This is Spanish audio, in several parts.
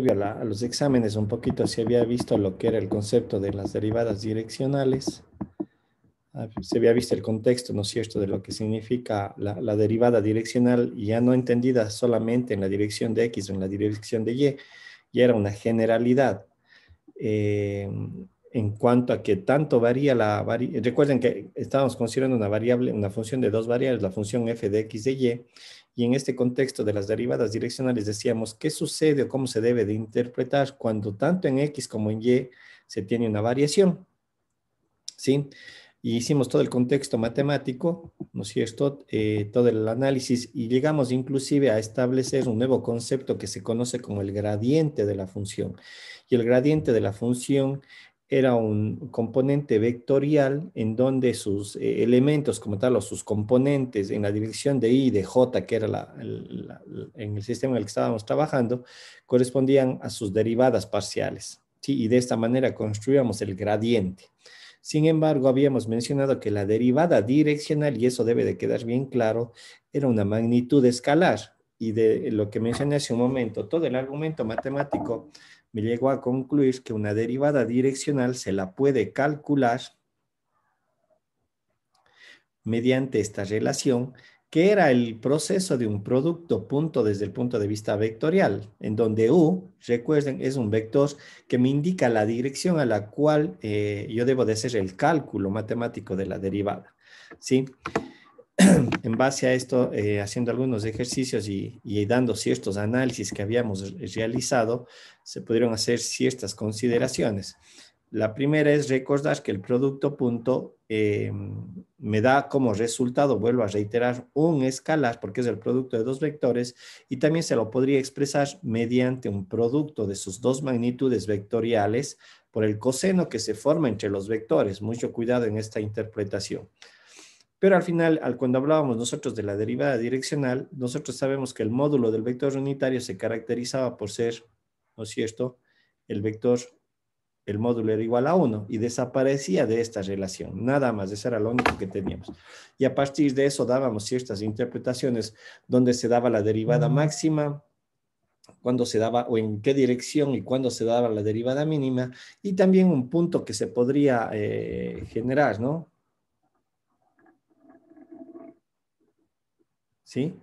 previo a los exámenes, un poquito se había visto lo que era el concepto de las derivadas direccionales. Se había visto el contexto, ¿no es cierto?, de lo que significa la derivada direccional, ya no entendida solamente en la dirección de X o en la dirección de Y, ya era una generalidad. En cuanto a que tanto varía recuerden que estábamos considerando una variable, una función de dos variables, la función f de x de y en este contexto de las derivadas direccionales decíamos qué sucede o cómo se debe de interpretar cuando tanto en x como en y se tiene una variación, ¿sí? Y hicimos todo el contexto matemático, ¿no es cierto? Todo el análisis y llegamos inclusive a establecer un nuevo concepto que se conoce como el gradiente de la función. Y el gradiente de la función era un componente vectorial en donde sus elementos como tal o sus componentes en la dirección de y de j, que era en el sistema en el que estábamos trabajando, correspondían a sus derivadas parciales, ¿sí? Y de esta manera construíamos el gradiente. Sin embargo, habíamos mencionado que la derivada direccional, y eso debe de quedar bien claro, era una magnitud escalar. Y de lo que mencioné hace un momento, todo el argumento matemático me llegó a concluir que una derivada direccional se la puede calcular mediante esta relación, que era el proceso de un producto punto desde el punto de vista vectorial, en donde U, recuerden, es un vector que me indica la dirección a la cual yo debo de hacer el cálculo matemático de la derivada, ¿sí? En base a esto, haciendo algunos ejercicios y dando ciertos análisis que habíamos realizado, se pudieron hacer ciertas consideraciones. La primera es recordar que el producto punto me da como resultado, vuelvo a reiterar, un escalar, porque es el producto de dos vectores, y también se lo podría expresar mediante un producto de sus dos magnitudes vectoriales por el coseno que se forma entre los vectores. Mucho cuidado en esta interpretación. Pero al final, cuando hablábamos nosotros de la derivada direccional, nosotros sabemos que el módulo del vector unitario se caracterizaba por ser, ¿no es cierto?, el módulo era igual a 1 y desaparecía de esta relación. Nada más, eso era lo único que teníamos. Y a partir de eso dábamos ciertas interpretaciones donde se daba la derivada máxima, cuándo se daba o en qué dirección y cuándo se daba la derivada mínima, y también un punto que se podría generar, ¿no? ¿Sí?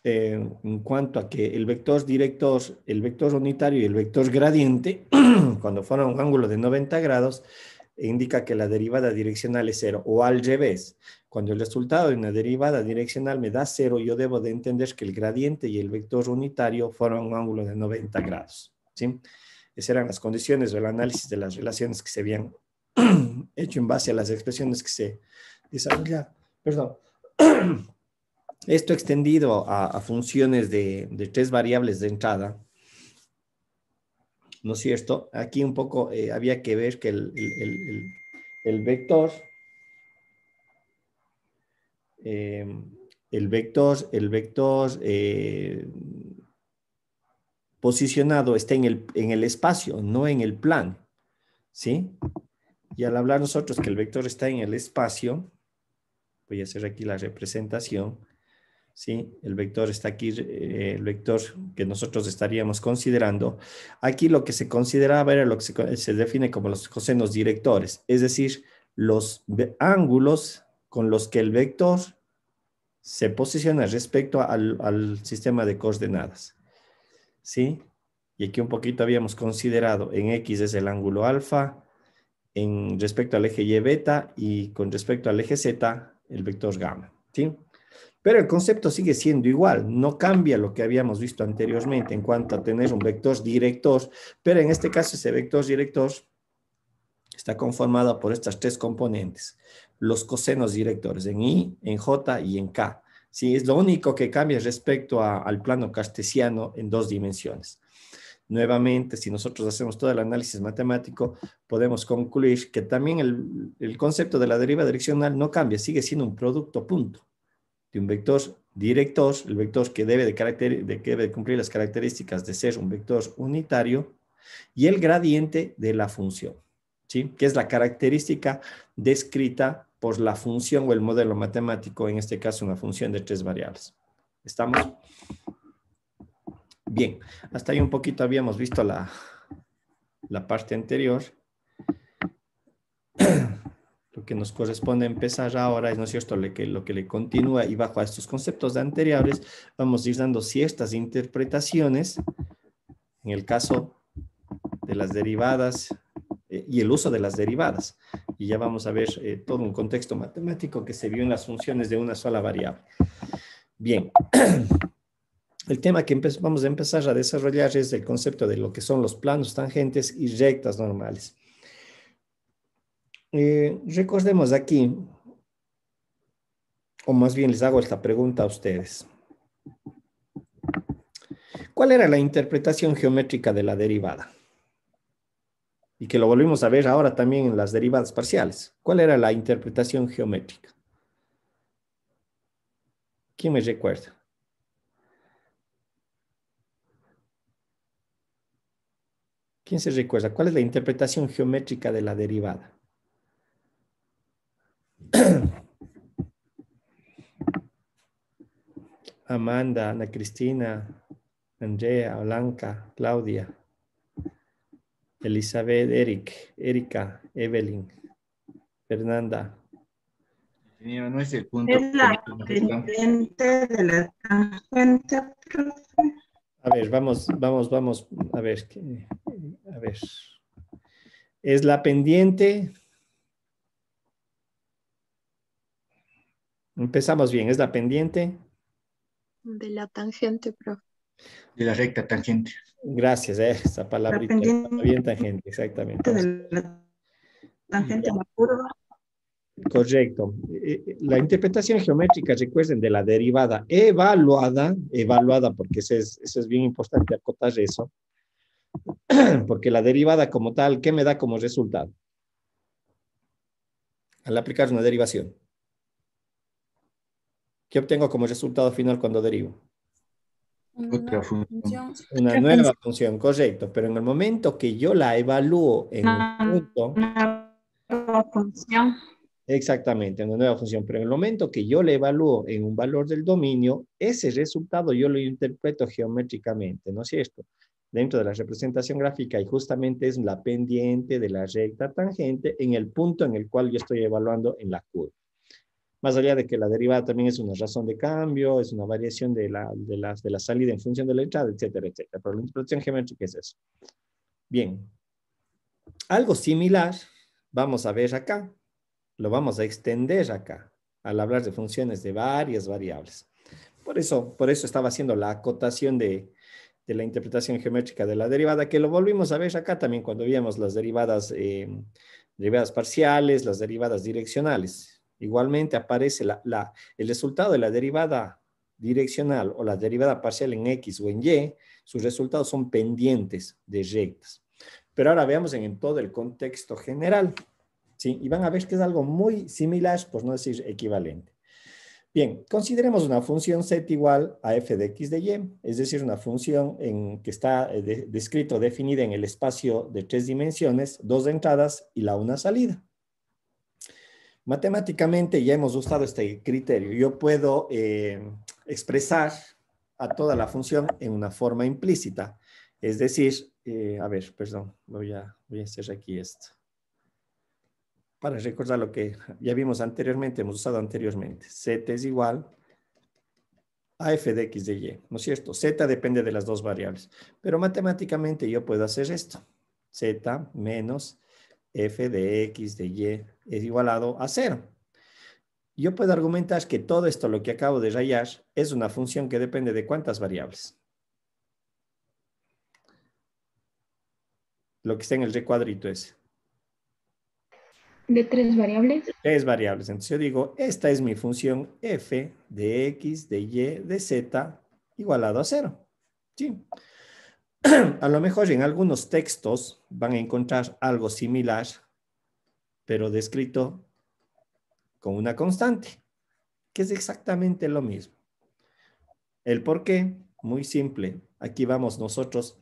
En cuanto a que el vector director, el vector unitario y el vector gradiente, cuando forman un ángulo de 90 grados, indica que la derivada direccional es 0, o al revés. Cuando el resultado de una derivada direccional me da 0, yo debo de entender que el gradiente y el vector unitario forman un ángulo de 90 grados, ¿sí? Esas eran las condiciones del análisis de las relaciones que se habían hecho en base a las expresiones que se desarrollaron. Perdón. Esto extendido a funciones de tres variables de entrada, ¿no es cierto? Aquí un poco había que ver que el vector, posicionado está en el espacio, no en el plano, ¿sí? Y al hablar nosotros que el vector está en el espacio, voy a hacer aquí la representación, ¿sí? El vector está aquí, el vector que nosotros estaríamos considerando. Aquí lo que se consideraba era lo que se define como los cosenos directores, es decir, los ángulos con los que el vector se posiciona respecto al sistema de coordenadas, ¿sí? Y aquí un poquito habíamos considerado en X es el ángulo alfa, en respecto al eje Y beta y con respecto al eje Z, el vector gamma, ¿sí? Pero el concepto sigue siendo igual, no cambia lo que habíamos visto anteriormente en cuanto a tener un vector director, pero en este caso ese vector director está conformado por estas tres componentes, los cosenos directores en I, en J y en K. Sí, es lo único que cambia respecto al plano cartesiano en dos dimensiones. Nuevamente, si nosotros hacemos todo el análisis matemático, podemos concluir que también el concepto de la derivada direccional no cambia, sigue siendo un producto punto de un vector director, el vector que debe de cumplir las características de ser un vector unitario, y el gradiente de la función, ¿sí? Que es la característica descrita por la función o el modelo matemático, en este caso una función de tres variables. ¿Estamos? Bien, hasta ahí un poquito habíamos visto la parte anterior. Lo que nos corresponde empezar ahora es, ¿no es cierto?, lo que le continúa, y bajo a estos conceptos de anteriores vamos a ir dando ciertas interpretaciones en el caso de las derivadas y el uso de las derivadas. Y ya vamos a ver todo un contexto matemático que se vio en las funciones de una sola variable. Bien, el tema que vamos a empezar a desarrollar es el concepto de lo que son los planos tangentes y rectas normales. Recordemos aquí, o más bien les hago esta pregunta a ustedes. ¿Cuál era la interpretación geométrica de la derivada? Y que lo volvimos a ver ahora también en las derivadas parciales. ¿Cuál era la interpretación geométrica? ¿Quién me recuerda? ¿Quién se recuerda? ¿Cuál es la interpretación geométrica de la derivada? Amanda, Ana Cristina, Andrea, Blanca, Claudia, Elizabeth, Eric, Erika, Evelyn, Fernanda. Ingeniero, no es el punto. Es la pendiente de la tangente, profe. A ver, vamos, a ver, a ver. Es la pendiente. Empezamos bien, es la pendiente. De la tangente, profe. De la recta tangente. Gracias, esa palabrita. La pendiente Bien tangente, exactamente. de la tangente a la curva. Correcto. La interpretación geométrica, recuerden, de la derivada evaluada porque eso es bien importante acotar eso, porque la derivada como tal, ¿qué me da como resultado? Al aplicar una derivación, ¿qué obtengo como resultado final cuando derivo? Otra función. Una nueva función, correcto, pero en el momento que yo la evalúo en un punto, Nueva función. exactamente, una nueva función, pero en el momento que yo le evalúo en un valor del dominio, ese resultado yo lo interpreto geométricamente, ¿no es cierto? Dentro de la representación gráfica, y justamente es la pendiente de la recta tangente en el punto en el cual yo estoy evaluando en la curva. Más allá de que la derivada también es una razón de cambio, es una variación de la salida en función de la entrada, etcétera, etcétera. Pero la interpretación geométrica es eso. Bien. Algo similar vamos a ver acá. Lo vamos a extender acá, al hablar de funciones de varias variables. Por eso estaba haciendo la acotación de la interpretación geométrica de la derivada, que lo volvimos a ver acá también cuando vimos las derivadas parciales, las derivadas direccionales. Igualmente aparece el resultado de la derivada direccional o la derivada parcial en X o en Y, sus resultados son pendientes de rectas. Pero ahora veamos en todo el contexto general. ¿Sí? Y van a ver que es algo muy similar, por no decir equivalente. Bien, consideremos una función z igual a f de x de y, es decir, una función que está descrito, definida en el espacio de 3 dimensiones, 2 entradas y la una salida. Matemáticamente ya hemos usado este criterio. Yo puedo expresar a toda la función en una forma implícita. Es decir, a ver, perdón, voy a hacer aquí esto. Para recordar lo que ya vimos anteriormente, hemos usado anteriormente. Z es igual a f de x de y, ¿no es cierto? Z depende de las dos variables, pero matemáticamente yo puedo hacer esto. Z menos f de x de y es igualado a 0. Yo puedo argumentar que todo esto, lo que acabo de rayar, es una función que depende de ¿cuántas variables? Lo que está en el recuadrito es ¿De 3 variables? 3 variables. Entonces yo digo, esta es mi función f de x, de y, de z igualado a 0. ¿Sí? A lo mejor en algunos textos van a encontrar algo similar, pero descrito con una constante, que es exactamente lo mismo. ¿El por qué? Muy simple. Aquí vamos nosotros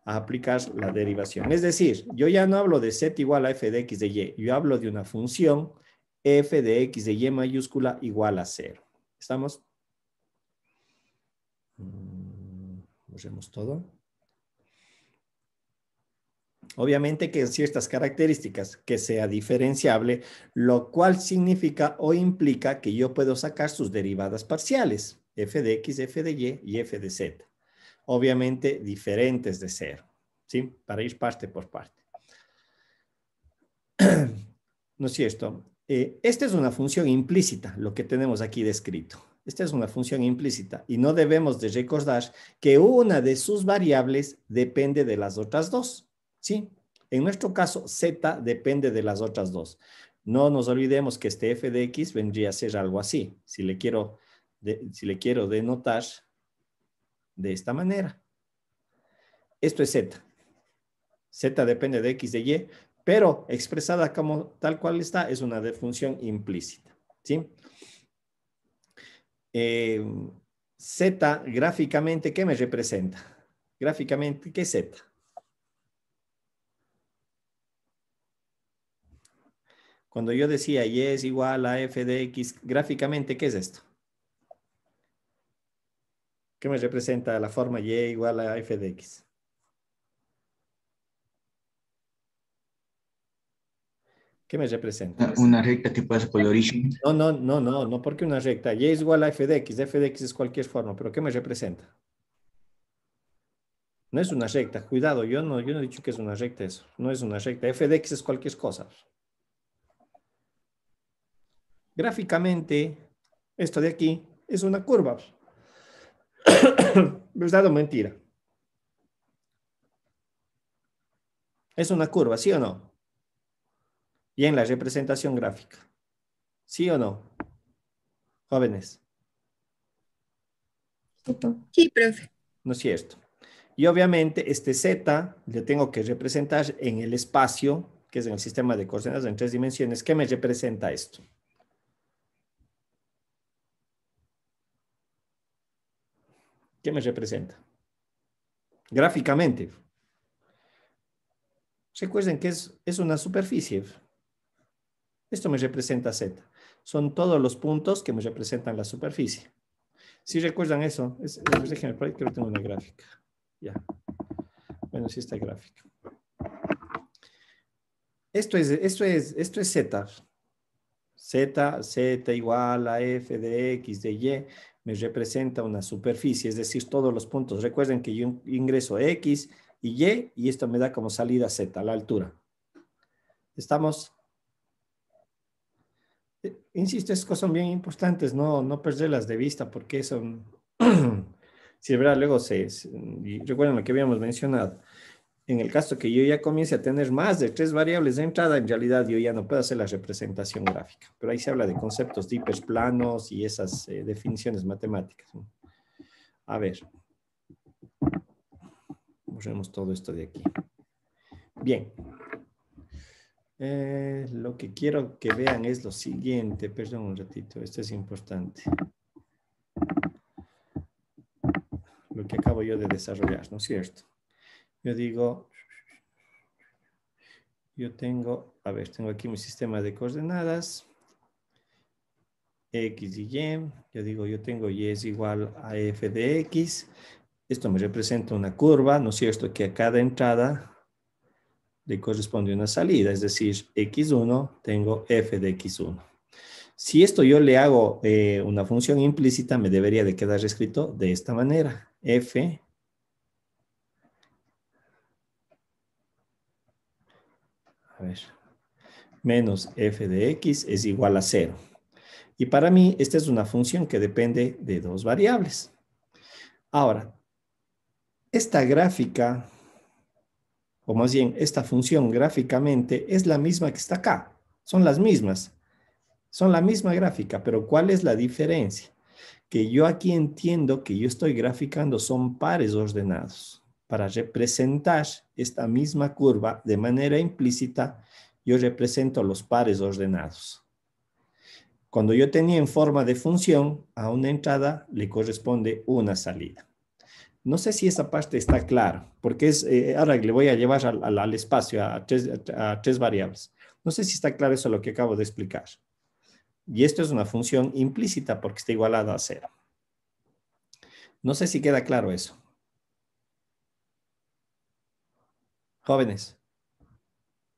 a aplicar la derivación. Es decir, yo ya no hablo de z igual a f de x de y, yo hablo de una función f de x de y mayúscula igual a 0. ¿Estamos? Borremos todo. Obviamente que ciertas características que sea diferenciable, lo cual significa o implica que yo puedo sacar sus derivadas parciales, f de x, f de y f de z. Obviamente diferentes de 0, ¿sí? Para ir parte por parte. ¿No es cierto? Esta es una función implícita, lo que tenemos aquí descrito. Esta es una función implícita y no debemos de recordar que una de sus variables depende de las otras dos, ¿sí? En nuestro caso, z depende de las otras dos. No nos olvidemos que este f de x vendría a ser algo así. Si le quiero denotar de esta manera. Esto es z. Z depende de x de y, pero expresada como tal cual está, es una función implícita, ¿sí? Z gráficamente, ¿qué me representa? Gráficamente, ¿qué es Z? Cuando yo decía y es igual a f de x, gráficamente, ¿qué es esto? ¿Qué me representa la forma y igual a f de x? ¿Qué me representa? Una recta que pasa por el origen. No, porque una recta. Y es igual a f de x es cualquier forma, pero ¿qué me representa? No es una recta, cuidado, yo no he dicho que es una recta eso, no es una recta, f de x es cualquier cosa. Gráficamente, esto de aquí es una curva. ¿Verdad o mentira? Es una curva, ¿sí o no? Y en la representación gráfica, ¿sí o no? Jóvenes. Sí, profe. No es cierto. Y obviamente este z le tengo que representar en el espacio, que es en el sistema de coordenadas en 3 dimensiones. ¿Qué me representa esto? ¿Qué me representa? Gráficamente. Recuerden que es una superficie. Esto me representa z. Son todos los puntos que me representan la superficie. Si recuerdan eso, déjenme por ahí que tengo una gráfica. Ya. Bueno, sí está gráfica. Esto es z. Z igual a f de x de y me representa una superficie, es decir, todos los puntos. Recuerden que yo ingreso x y esto me da como salida z, la altura. ¿Estamos? Insisto, estas cosas son bien importantes, no perderlas de vista porque son... si de verdad luego y recuerden lo que habíamos mencionado. En el caso que yo ya comience a tener más de 3 variables de entrada, en realidad yo ya no puedo hacer la representación gráfica. Pero ahí se habla de conceptos de hiperplanos y esas definiciones matemáticas. A ver. Borremos todo esto de aquí. Bien. Lo que quiero que vean es lo siguiente. Perdón un ratito, esto es importante. Lo que acabo yo de desarrollar, ¿no es cierto? Yo digo, tengo aquí mi sistema de coordenadas, x y y, yo tengo y es igual a f de x, esto me representa una curva, ¿no es cierto? Que a cada entrada le corresponde una salida, es decir, x1, tengo f de x1. Si esto yo le hago una función implícita, me debería de quedar escrito de esta manera, f menos f de x es igual a 0. Y para mí, esta es una función que depende de 2 variables. Ahora, esta gráfica, o más bien, esta función gráficamente es la misma que está acá. Son las mismas. Son la misma gráfica, pero ¿cuál es la diferencia? Que yo aquí entiendo que yo estoy graficando son pares ordenados. Para representar esta misma curva de manera implícita, yo represento los pares ordenados. Cuando yo tenía en forma de función, a una entrada le corresponde una salida. No sé si esa parte está clara, porque ahora le voy a llevar al espacio, a tres variables. No sé si está claro eso lo que acabo de explicar. Y esto es una función implícita porque está igualada a 0. No sé si queda claro eso. Jóvenes,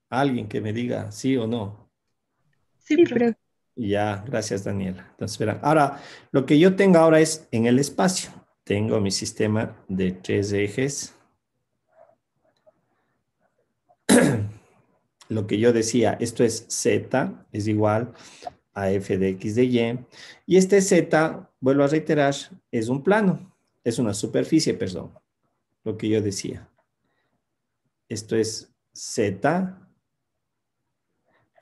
alguien que me diga sí o no. Sí, Sí, profe. profe. Ya, gracias Daniela. Entonces, verán. Ahora, lo que yo tengo ahora es en el espacio. Tengo mi sistema de 3 ejes. Lo que yo decía, esto es Z, es igual a f de x de y. Y este Z, vuelvo a reiterar, es un plano, es una superficie, perdón, lo que yo decía. Esto es Z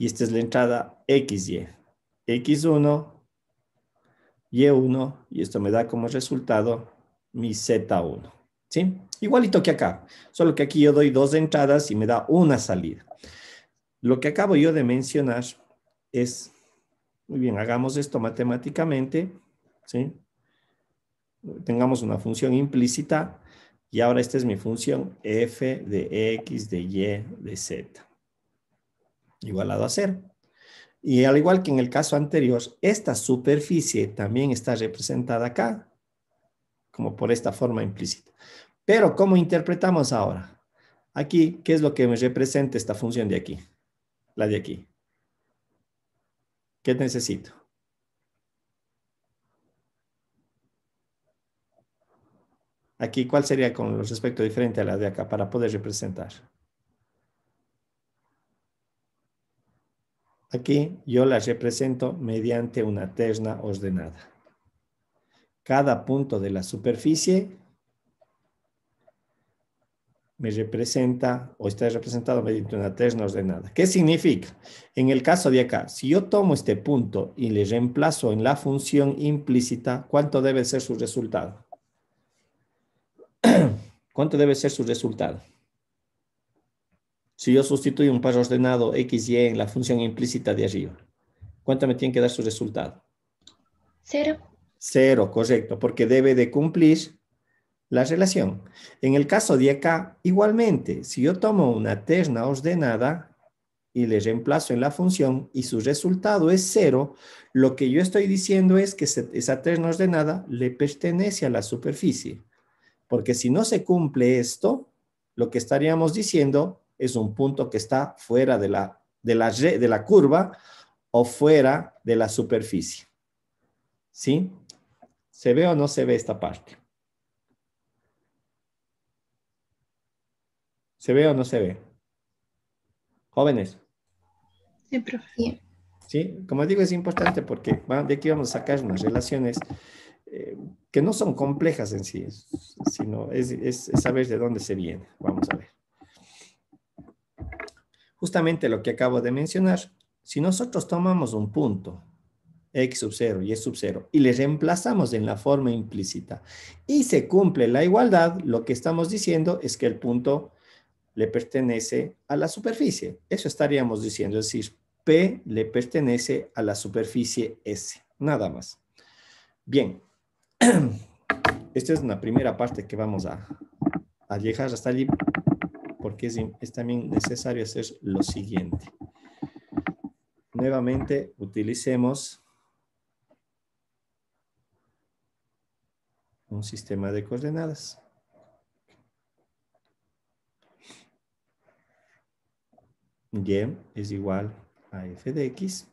y esta es la entrada XY. X1, Y1 y esto me da como resultado mi Z1. ¿Sí? Igualito que acá, solo que aquí yo doy dos entradas y me da una salida. Lo que acabo yo de mencionar es, muy bien, hagamos esto matemáticamente, ¿sí? Tengamos una función implícita y ahora esta es mi función f de x de y de z igualado a 0. Y al igual que en el caso anterior, esta superficie también está representada acá, como por esta forma implícita. Pero, ¿cómo interpretamos ahora? Aquí, ¿qué es lo que me representa esta función de aquí? La de aquí. ¿Qué necesito? Aquí, ¿cuál sería con respecto diferente a la de acá para poder representar? Aquí yo la represento mediante una terna ordenada. Cada punto de la superficie me representa o está representado mediante una terna ordenada. ¿Qué significa? En el caso de acá, si yo tomo este punto y le reemplazo en la función implícita, ¿cuánto debe ser su resultado? ¿Cuánto debe ser su resultado? Si yo sustituyo un par ordenado x, y en la función implícita de arriba, ¿cuánto me tiene que dar su resultado? 0. 0, correcto, porque debe de cumplir la relación. En el caso de acá, igualmente, si yo tomo una terna ordenada y le reemplazo en la función y su resultado es 0, lo que yo estoy diciendo es que esa terna ordenada le pertenece a la superficie. Porque si no se cumple esto, lo que estaríamos diciendo es un punto que está fuera de la curva o fuera de la superficie. ¿Sí? ¿Se ve o no se ve esta parte? ¿Se ve o no se ve? Jóvenes, Sí, profe. Sí. ¿sí? Como digo, es importante porque de aquí vamos a sacar unas relaciones que no son complejas en sí, sino es saber de dónde se viene. Vamos a ver. Justamente lo que acabo de mencionar, si nosotros tomamos un punto, x sub 0 y y sub 0, y le reemplazamos en la forma implícita y se cumple la igualdad, lo que estamos diciendo es que el punto le pertenece a la superficie. Eso estaríamos diciendo, es decir, P le pertenece a la superficie S, nada más. Bien, esta es una primera parte que vamos a llegar hasta allí, porque es también necesario hacer lo siguiente. Nuevamente, utilicemos un sistema de coordenadas. Y es igual a f de x.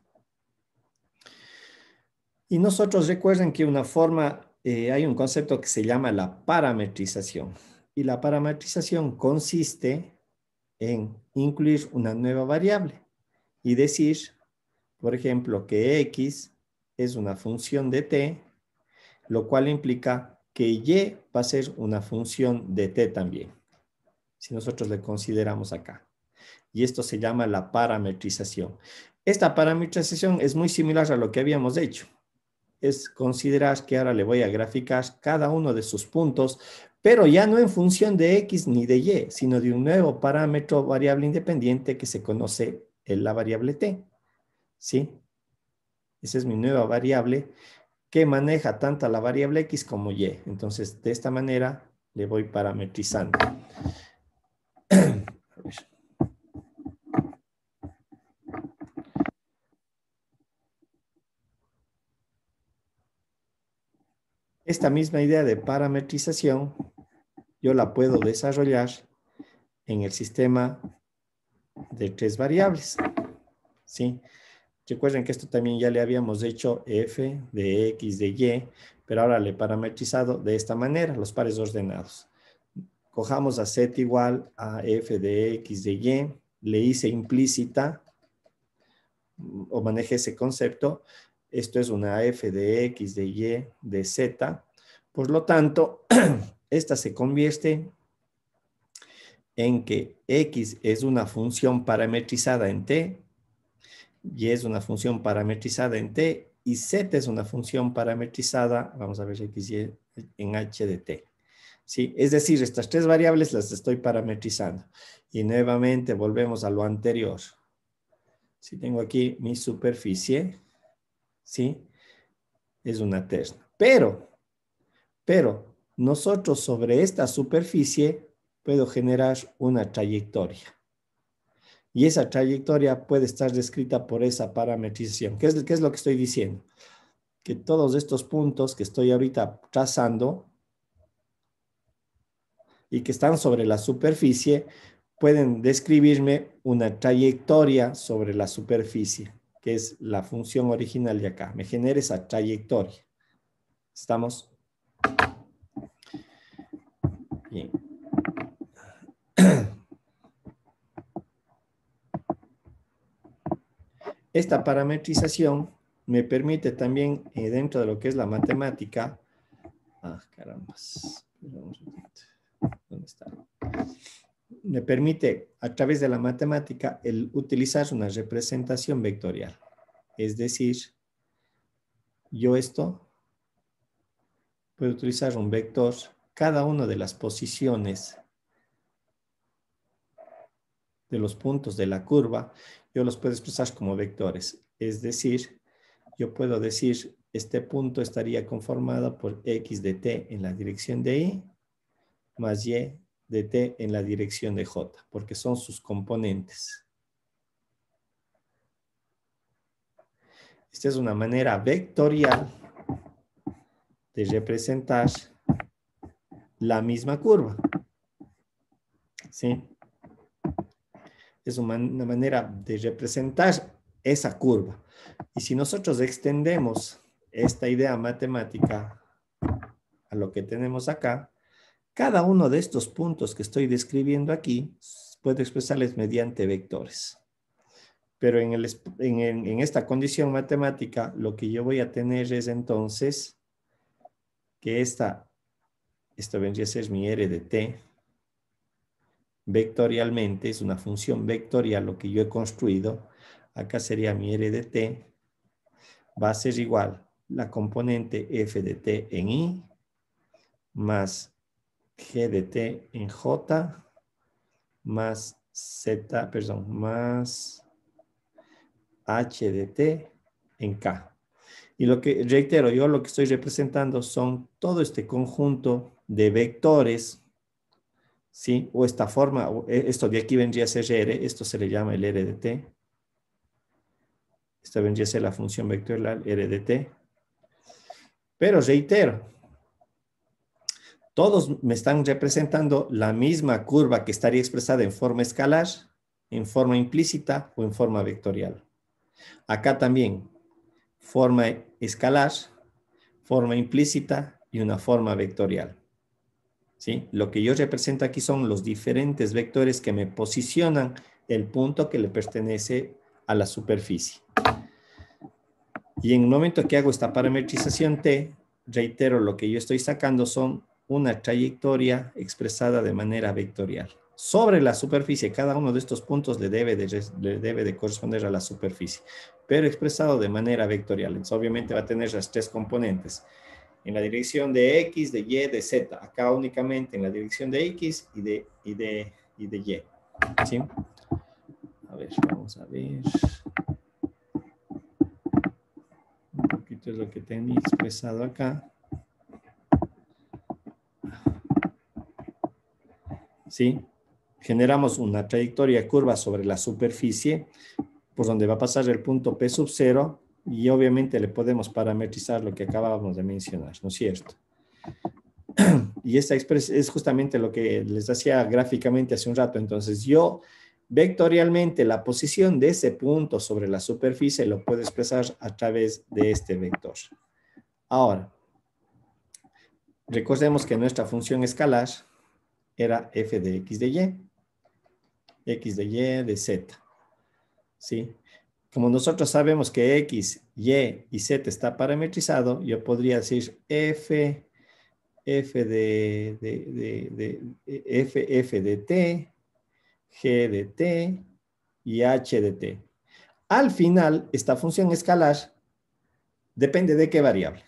Y nosotros recuerden que una forma, hay un concepto que se llama la parametrización. Y la parametrización consiste en incluir una nueva variable y decir, por ejemplo, que x es una función de t, lo cual implica que y va a ser una función de t también, si nosotros le consideramos acá. Y esto se llama la parametrización. Esta parametrización es muy similar a lo que habíamos hecho. Es considerar que ahora le voy a graficar cada uno de sus puntos, pero ya no en función de x ni de y, sino de un nuevo parámetro variable independiente que se conoce en la variable t. ¿Sí? Esa es mi nueva variable que maneja tanto la variable x como y. Entonces, de esta manera le voy parametrizando. A ver. Esta misma idea de parametrización yo la puedo desarrollar en el sistema de 3 variables. ¿Sí? Recuerden que esto también ya le habíamos hecho f de x de y, pero ahora le he parametrizado de esta manera, los pares ordenados. Cojamos a z igual a f de x de y, le hice implícita, o maneje ese concepto. Esto es una f de x de y de z. Por lo tanto, esta se convierte en que x es una función parametrizada en t, y es una función parametrizada en t, y z es una función parametrizada, vamos a ver x y en h de t. ¿Sí? Es decir, estas 3 variables las estoy parametrizando. Y nuevamente volvemos a lo anterior. Si tengo aquí mi superficie, ¿sí? Es una terna. Pero, nosotros sobre esta superficie puedo generar una trayectoria. Y esa trayectoria puede estar descrita por esa parametrización. ¿Qué es lo que estoy diciendo? Que todos estos puntos que estoy ahorita trazando y que están sobre la superficie pueden describirme una trayectoria sobre la superficie, que es la función original de acá. Me genera esa trayectoria. ¿Estamos? Bien. Esta parametrización me permite también, dentro de lo que es la matemática, carambas, ¿dónde está? Me permite, a través de la matemática, el utilizar una representación vectorial. Es decir, yo puedo utilizar un vector, cada una de las posiciones de los puntos de la curva, yo los puedo expresar como vectores. Es decir, yo puedo decir, este punto estaría conformado por x de t en la dirección de y, más y de t en la dirección de j, porque son sus componentes. Esta es una manera vectorial de representar la misma curva. ¿Sí? Es una manera de representar esa curva. Y si nosotros extendemos esta idea matemática a lo que tenemos acá, cada uno de estos puntos que estoy describiendo aquí puedo expresarles mediante vectores. Pero en esta condición matemática, lo que yo voy a tener es entonces que esto vendría a ser mi r de t. Vectorialmente, es una función vectorial lo que yo he construido. Acá sería mi r de t. Va a ser igual la componente f de t en i más g de t en j más más h de t en k. Y lo que, reitero, yo lo que estoy representando son todo este conjunto de vectores, ¿sí? O esta forma, esto de aquí vendría a ser r, esto se le llama el r de t. Esta vendría a ser la función vectorial r de t. Pero reitero, todos me están representando la misma curva que estaría expresada en forma escalar, en forma implícita o en forma vectorial. Acá también, forma escalar, forma implícita y una forma vectorial. ¿Sí? Lo que yo represento aquí son los diferentes vectores que me posicionan el punto que le pertenece a la superficie. Y en el momento que hago esta parametrización T, reitero, lo que yo estoy sacando son una trayectoria expresada de manera vectorial. Sobre la superficie, cada uno de estos puntos le debe de corresponder a la superficie, pero expresado de manera vectorial. Entonces, obviamente va a tener las 3 componentes. En la dirección de X, de Y, de Z. Acá únicamente en la dirección de X y de Y. ¿Sí? A ver, vamos a ver. Un poquito es lo que tenía expresado acá. ¿Sí? Generamos una trayectoria curva sobre la superficie, por donde va a pasar el punto P sub 0, y obviamente le podemos parametrizar lo que acabábamos de mencionar, ¿no es cierto? Y esta expresión es justamente lo que les hacía gráficamente hace un rato. Entonces, yo vectorialmente la posición de ese punto sobre la superficie lo puedo expresar a través de este vector. Ahora, recordemos que nuestra función escalar era f de x de y de z. ¿Sí? Como nosotros sabemos que x, y y z está parametrizado, yo podría decir f de t, g de t y h de t. Al final, esta función escalar depende de qué variable.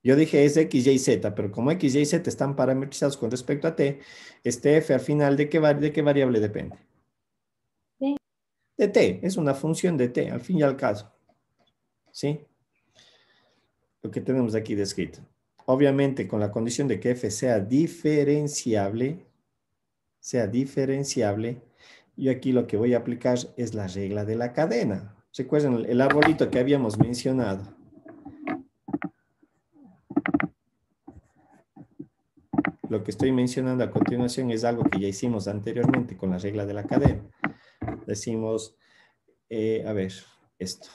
Yo dije es x, y, z, pero como x, y, z están parametrizados con respecto a t, este f al final, ¿de qué variable depende? Sí. De t, es una función de t, al fin y al caso. ¿Sí? Lo que tenemos aquí descrito. Obviamente, con la condición de que f sea diferenciable, yo aquí lo que voy a aplicar es la regla de la cadena. ¿Recuerdan el arbolito que habíamos mencionado? Lo que estoy mencionando a continuación es algo que ya hicimos anteriormente con la regla de la cadena. Decimos, a ver, esto.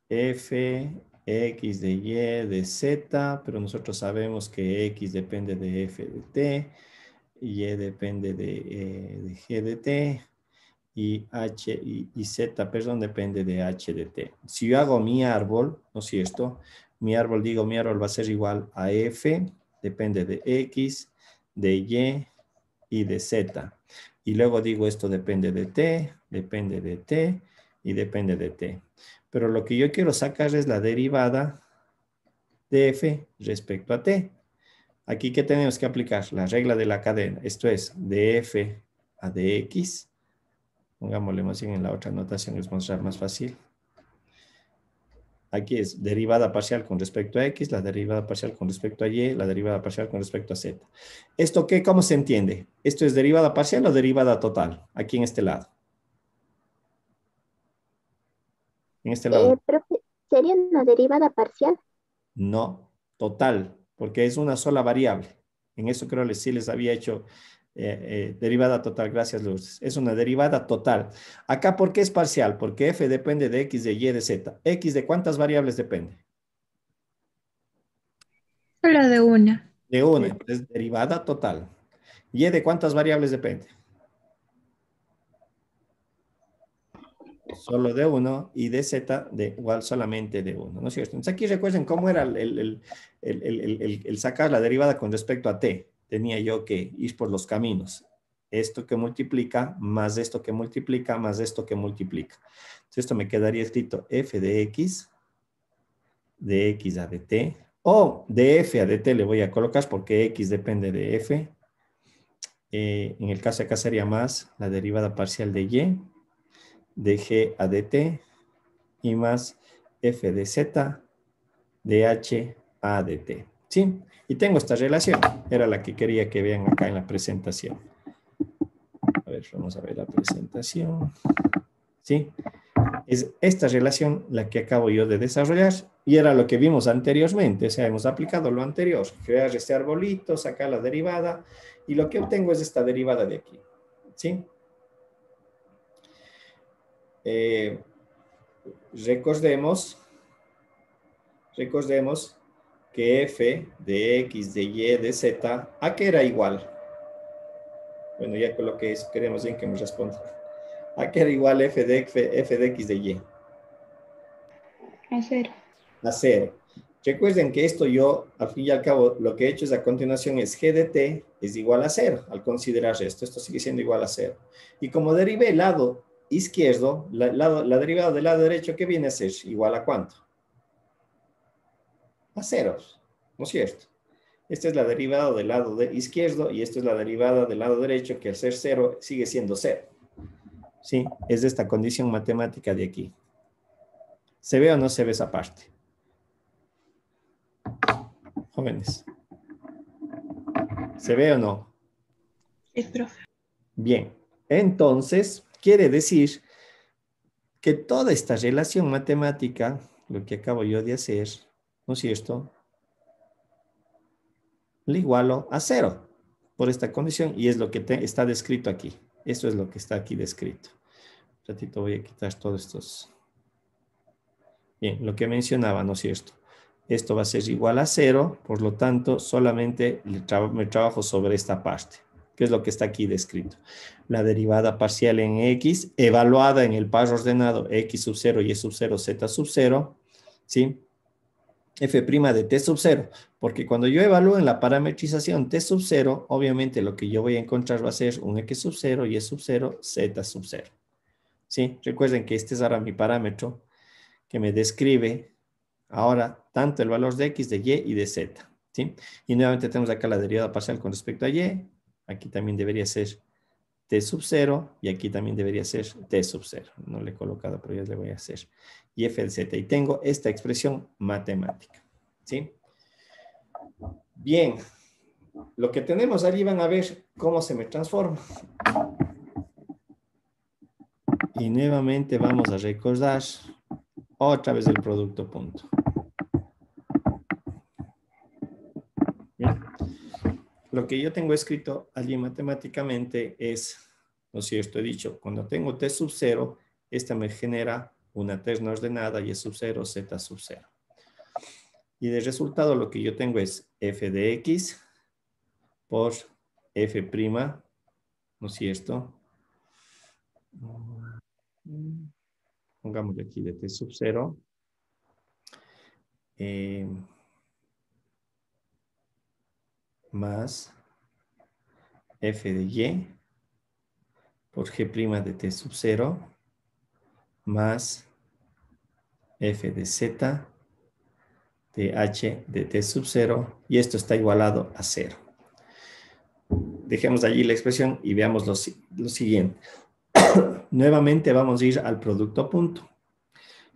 F, x de y de z, pero nosotros sabemos que x depende de f de t, y depende de g de t, y h y z, perdón, depende de h de t. Si yo hago mi árbol, ¿no es cierto? Mi árbol va a ser igual a f, depende de x, de y de z. Y luego digo esto depende de t y depende de t. Pero lo que yo quiero sacar es la derivada de f respecto a t. Aquí, ¿qué tenemos que aplicar? La regla de la cadena. Esto es de f a dx. Pongámosle más bien en la otra notación, es mostrar más fácil. Aquí es derivada parcial con respecto a x, la derivada parcial con respecto a y, la derivada parcial con respecto a z. ¿Esto qué? ¿Cómo se entiende? ¿Esto es derivada parcial o derivada total? Aquí en este lado. En este lado. Profe, ¿sería una derivada parcial? No, total, porque es una sola variable. En eso creo que sí les había hecho derivada total. Gracias, Lourdes. Es una derivada total. Acá, ¿por qué es parcial? Porque f depende de x, de y, de z. ¿X de cuántas variables depende? Solo de una. De una. Entonces, derivada total. ¿Y de cuántas variables depende? Solo de uno, y de z de igual solamente de uno, ¿no es cierto? Entonces aquí recuerden cómo era el sacar la derivada con respecto a t. Tenía yo que ir por los caminos. Esto que multiplica, más esto que multiplica, más esto que multiplica. Entonces esto me quedaría escrito f de x a de t, o de f a de t le voy a colocar porque x depende de f. En el caso de acá sería más la derivada parcial de y, de g a dt, y más f de z de h a dt. ¿Sí? Y tengo esta relación. Era la que quería que vean acá en la presentación. A ver, vamos a ver la presentación. ¿Sí? Es esta relación la que acabo yo de desarrollar y era lo que vimos anteriormente. O sea, hemos aplicado lo anterior. Crear este arbolito, sacar la derivada y lo que obtengo es esta derivada de aquí. ¿Sí? Recordemos que f de x, de y, de z, ¿a qué era igual? Bueno, ya con lo que queremos bien que me responda. ¿A qué era igual f de x, de y? A cero. A 0. Recuerden que esto yo, al fin y al cabo, lo que he hecho es a continuación es g de t es igual a 0. Al considerar esto sigue siendo igual a 0. Y como derivé el lado izquierdo, la derivada del lado derecho, ¿qué viene a ser? ¿Igual a cuánto? A 0, ¿no es cierto? Esta es la derivada del lado izquierdo y esta es la derivada del lado derecho, que al ser 0 sigue siendo 0. ¿Sí? Es de esta condición matemática de aquí. ¿Se ve o no se ve esa parte? Jóvenes. ¿Se ve o no? Sí, profe. Bien. Entonces, quiere decir que toda esta relación matemática, lo que acabo yo de hacer, ¿no es cierto? le igualo a 0 por esta condición y es lo que está descrito aquí. Esto es lo que está aquí descrito. Un ratito voy a quitar todos estos. Bien, lo que mencionaba, ¿no es cierto? Esto va a ser igual a 0, por lo tanto, solamente me trabajo sobre esta parte, que es lo que está aquí descrito. La derivada parcial en x, evaluada en el par ordenado x sub 0, y sub 0, z sub 0, ¿sí? F' de t sub 0, porque cuando yo evalúo en la parametrización t sub 0, obviamente lo que yo voy a encontrar va a ser un x sub 0, y sub 0, z sub 0. ¿Sí? Recuerden que este es ahora mi parámetro que me describe ahora tanto el valor de x, de y y de z. ¿Sí? Y nuevamente tenemos acá la derivada parcial con respecto a y. Aquí también debería ser t sub 0 y aquí también debería ser t sub 0. No le he colocado, pero ya le voy a hacer. Y f de z. Y tengo esta expresión matemática. ¿Sí? Bien. Lo que tenemos allí van a ver cómo se me transforma. Y nuevamente vamos a recordar otra vez el producto punto. Bien. Lo que yo tengo escrito allí matemáticamente es, ¿no es cierto? He dicho, cuando tengo t sub 0, esta me genera una terna ordenada y sub 0, z sub 0. Y de resultado lo que yo tengo es f de x por f', ¿no es cierto? Pongámosle aquí de t sub 0. Más f de y por g' de t sub 0 más f de z de h de t sub 0 y esto está igualado a 0. Dejemos allí la expresión y veamos lo siguiente. Nuevamente vamos a ir al producto punto.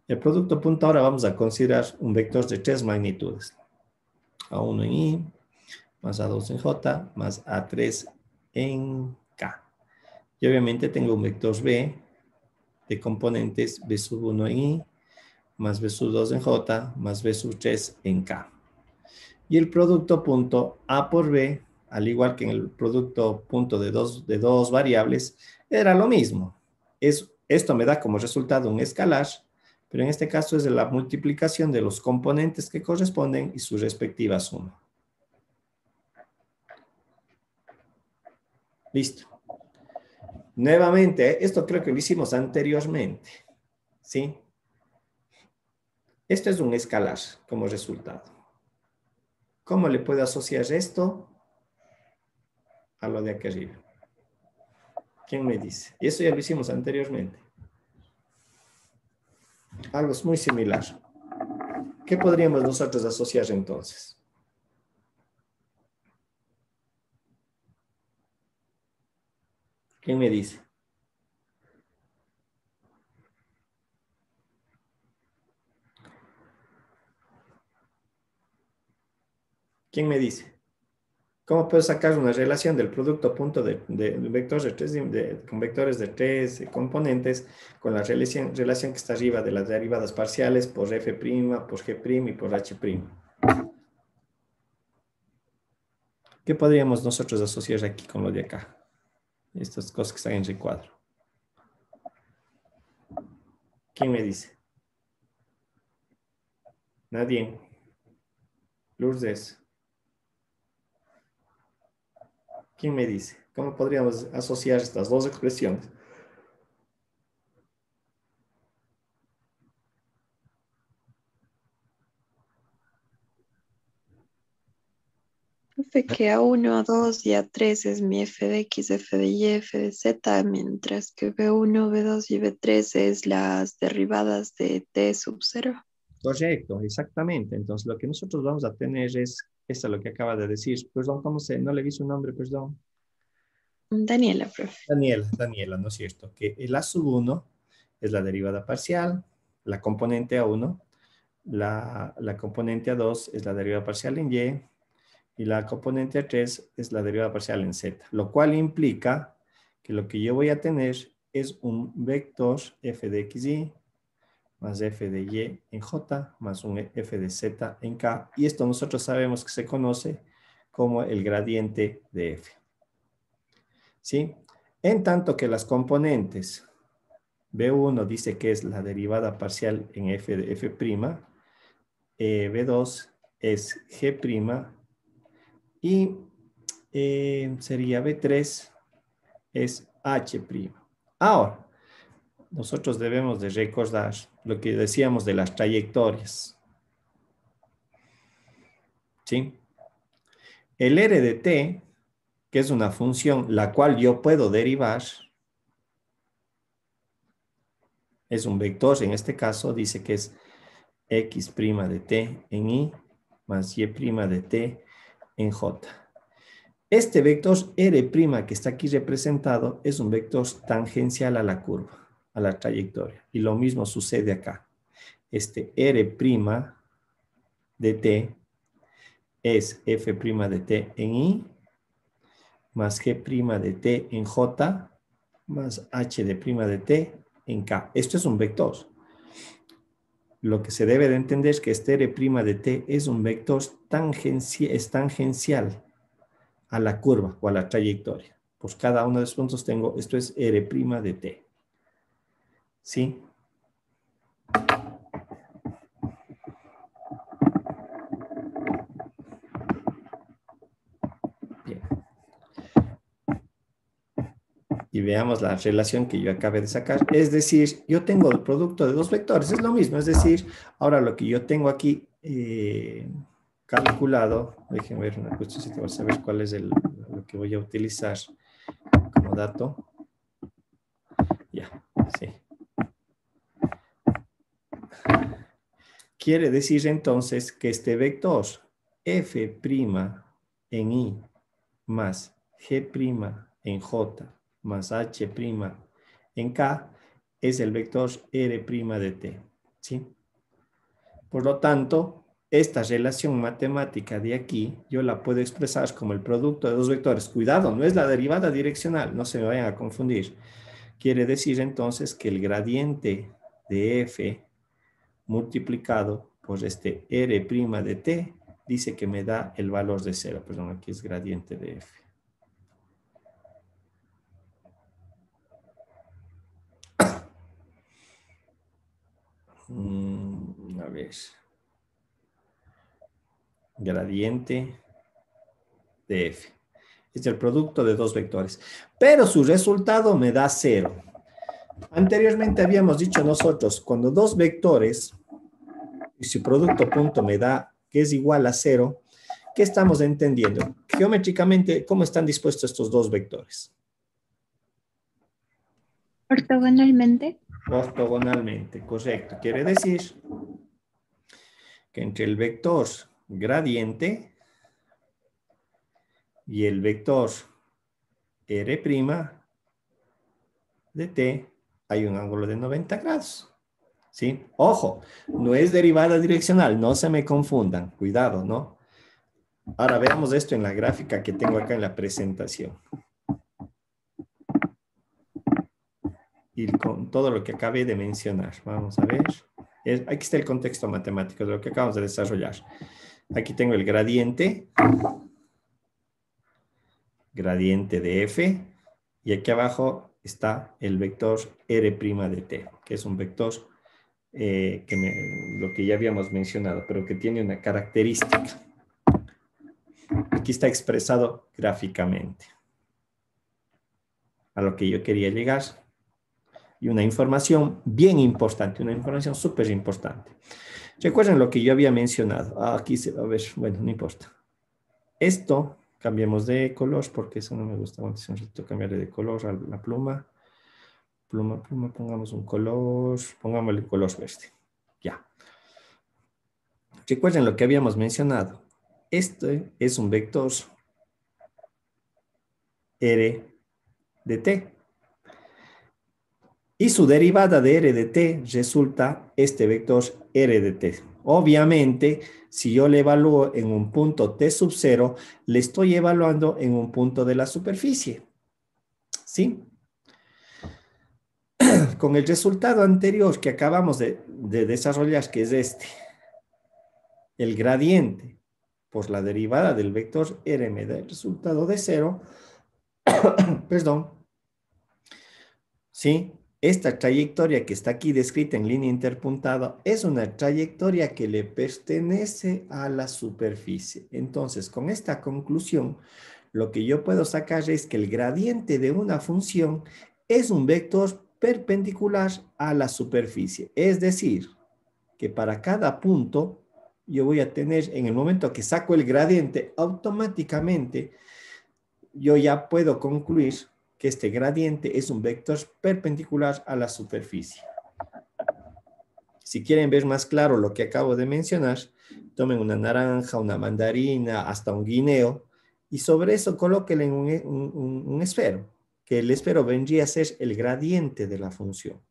El producto punto ahora vamos a considerar un vector de 3 magnitudes. A1 en I, más A2 en J, más A3 en K. Y obviamente tengo un vector B de componentes B sub 1 en I, más B sub 2 en J, más B sub 3 en K. Y el producto punto A por B, al igual que en el producto punto de dos variables, era lo mismo. Esto me da como resultado un escalar, pero en este caso es de la multiplicación de los componentes que corresponden y su respectiva suma. Listo. Nuevamente, esto creo que lo hicimos anteriormente. ¿Sí? Esto es un escalar como resultado. ¿Cómo le puedo asociar esto a lo de aquí arriba? ¿Quién me dice? Y eso ya lo hicimos anteriormente. Algo es muy similar. ¿Qué podríamos nosotros asociar entonces? ¿Quién me dice? ¿Quién me dice? ¿Cómo puedo sacar una relación del producto punto de vectores con vectores de 3 componentes con la relación que está arriba de las derivadas parciales por f', por g' y por h'? ¿Qué podríamos nosotros asociar aquí con lo de acá? Estas cosas que están en recuadro. ¿Quién me dice? Nadie. Lourdes. ¿Quién me dice? ¿Cómo podríamos asociar estas dos expresiones? F que A1, A2 y A3 es mi f de x, f de y, f de z, mientras que B1, B2 y B3 es las derivadas de t sub 0. Correcto, exactamente. Entonces, lo que nosotros vamos a tener es, esto es lo que acaba de decir. Perdón, ¿cómo se? No le vi su nombre, perdón. Daniela, profe. Daniela, ¿no es cierto? Que el A sub 1 es la derivada parcial, la componente A1, la componente A2 es la derivada parcial en y la componente A3 es la derivada parcial en Z, lo cual implica que lo que yo voy a tener es un vector f de xy más f de y en j más un f de z en k, y esto nosotros sabemos que se conoce como el gradiente de f. ¿Sí? En tanto que las componentes B1 dice que es la derivada parcial en f de f', B2 es g' y sería B3 es h'. Ahora, nosotros debemos de recordar lo que decíamos de las trayectorias. ¿Sí? El r de t, que es una función la cual yo puedo derivar, es un vector, en este caso dice que es x' de t en i más y' de t en j. Este vector r' que está aquí representado es un vector tangencial a la curva, a la trayectoria. Y lo mismo sucede acá. Este r' de t es f' de t en i más g' de t en j más h de t en k. Esto es un vector. Lo que se debe de entender es que este r' de t es un vector tangencial a la curva o a la trayectoria. Pues cada uno de los puntos tengo, esto es r' de t. ¿Sí? Bien. Y veamos la relación que yo acabé de sacar. Es decir, yo tengo el producto de dos vectores. Es lo mismo. Es decir, ahora lo que yo tengo aquí calculado. Déjenme ver una cuestión para saber cuál es lo que voy a utilizar como dato. Ya, sí. Quiere decir entonces que este vector f' en i más g' en j más h' en k es el vector r' de t. ¿Sí? Por lo tanto, esta relación matemática de aquí yo la puedo expresar como el producto de dos vectores. Cuidado, no es la derivada direccional, no se me vayan a confundir. Quiere decir entonces que el gradiente de f multiplicado por este r' de t dice que me da el valor de 0. Perdón, aquí es gradiente de f. A ver. Gradiente de f. Es el producto de dos vectores. Pero su resultado me da 0. Anteriormente habíamos dicho nosotros, cuando dos vectores y su producto punto me da que es igual a 0, ¿qué estamos entendiendo? Geométricamente, ¿cómo están dispuestos estos dos vectores? Ortogonalmente. Ortogonalmente, correcto. Quiere decir que entre el vector gradiente y el vector r' de t hay un ángulo de 90 grados. ¿Sí? Ojo, no es derivada direccional, no se me confundan. Cuidado, ¿no? Ahora veamos esto en la gráfica que tengo acá en la presentación. Y con todo lo que acabé de mencionar. Vamos a ver. Aquí está el contexto matemático de lo que acabamos de desarrollar. Aquí tengo el gradiente de f. Y aquí abajo está el vector r' de t, que es un vector lo que ya habíamos mencionado, pero que tiene una característica. Aquí está expresado gráficamente. A lo que yo quería llegar. Y una información bien importante, una información súper importante. Recuerden lo que yo había mencionado. Aquí se va a ver, bueno, no importa. Esto, cambiemos de color porque eso no me gusta. Vamos a necesito cambiarle de color a la pluma. Pluma, pongamos un color, pongámosle color verde. Ya. Recuerden lo que habíamos mencionado. Este es un vector r de t. Y su derivada de r de t resulta este vector r de t. Obviamente, si yo le evalúo en un punto t sub 0, le estoy evaluando en un punto de la superficie. ¿Sí? Con el resultado anterior que acabamos de desarrollar, que es este, el gradiente por la derivada del vector R me da el resultado de 0, perdón, ¿sí? Esta trayectoria que está aquí descrita en línea interpuntada es una trayectoria que le pertenece a la superficie. Entonces, con esta conclusión, lo que yo puedo sacar es que el gradiente de una función es un vector perpendicular a la superficie. Es decir, que para cada punto, yo voy a tener, en el momento que saco el gradiente, automáticamente yo ya puedo concluir que este gradiente es un vector perpendicular a la superficie. Si quieren ver más claro lo que acabo de mencionar, tomen una naranja, una mandarina, hasta un guineo, y sobre eso colóquenle un esfero, que el esfero vendría a ser el gradiente de la función.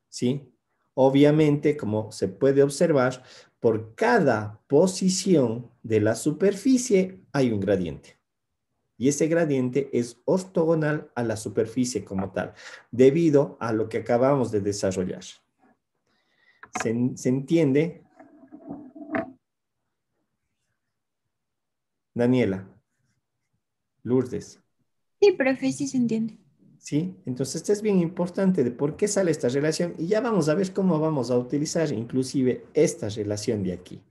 ¿Sí? Obviamente, como se puede observar, por cada posición de la superficie hay un gradiente. Y ese gradiente es ortogonal a la superficie como tal, debido a lo que acabamos de desarrollar. ¿Se entiende? Daniela, Lourdes. Sí, profe, sí se entiende. ¿Sí? Entonces, esto es bien importante de por qué sale esta relación y ya vamos a ver cómo vamos a utilizar inclusive esta relación de aquí,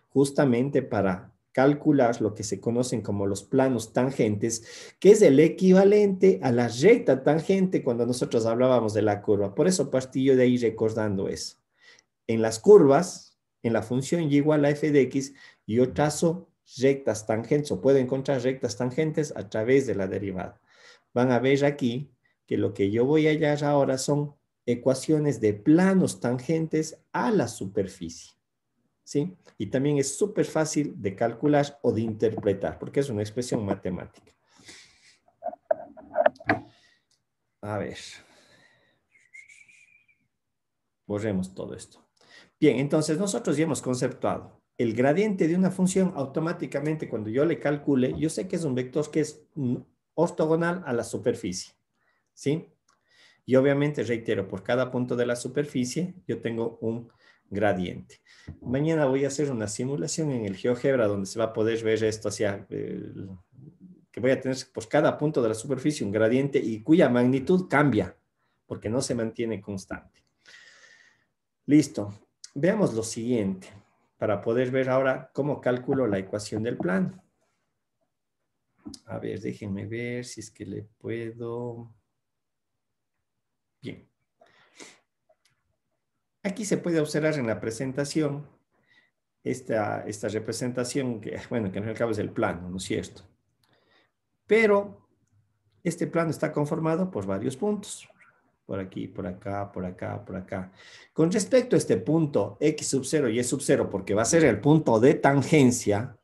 justamente para calcular lo que se conocen como los planos tangentes, que es el equivalente a la recta tangente cuando nosotros hablábamos de la curva. Por eso partí yo de ahí recordando eso. En las curvas, en la función y igual a f de x, yo trazo rectas tangentes o puedo encontrar rectas tangentes a través de la derivada. Van a ver aquí que lo que yo voy a hallar ahora son ecuaciones de planos tangentes a la superficie. ¿Sí? Y también es súper fácil de calcular o de interpretar, porque es una expresión matemática. A ver. Borremos todo esto. Bien, entonces nosotros ya hemos conceptuado el gradiente de una función automáticamente cuando yo le calcule, yo sé que es un vector que es ortogonal a la superficie. ¿Sí? Y obviamente, reitero, por cada punto de la superficie yo tengo un gradiente. Mañana voy a hacer una simulación en el GeoGebra donde se va a poder ver esto hacia que voy a tener por cada punto de la superficie un gradiente y cuya magnitud cambia porque no se mantiene constante. Listo. Veamos lo siguiente para poder ver ahora cómo calculo la ecuación del plano. A ver, déjenme ver si es que le puedo... Bien. Aquí se puede observar en la presentación esta representación que, bueno, que al cabo es el plano, ¿no es cierto? Pero este plano está conformado por varios puntos. Por aquí, por acá, por acá, por acá. Con respecto a este punto x sub 0 y y sub 0, porque va a ser el punto de tangencia,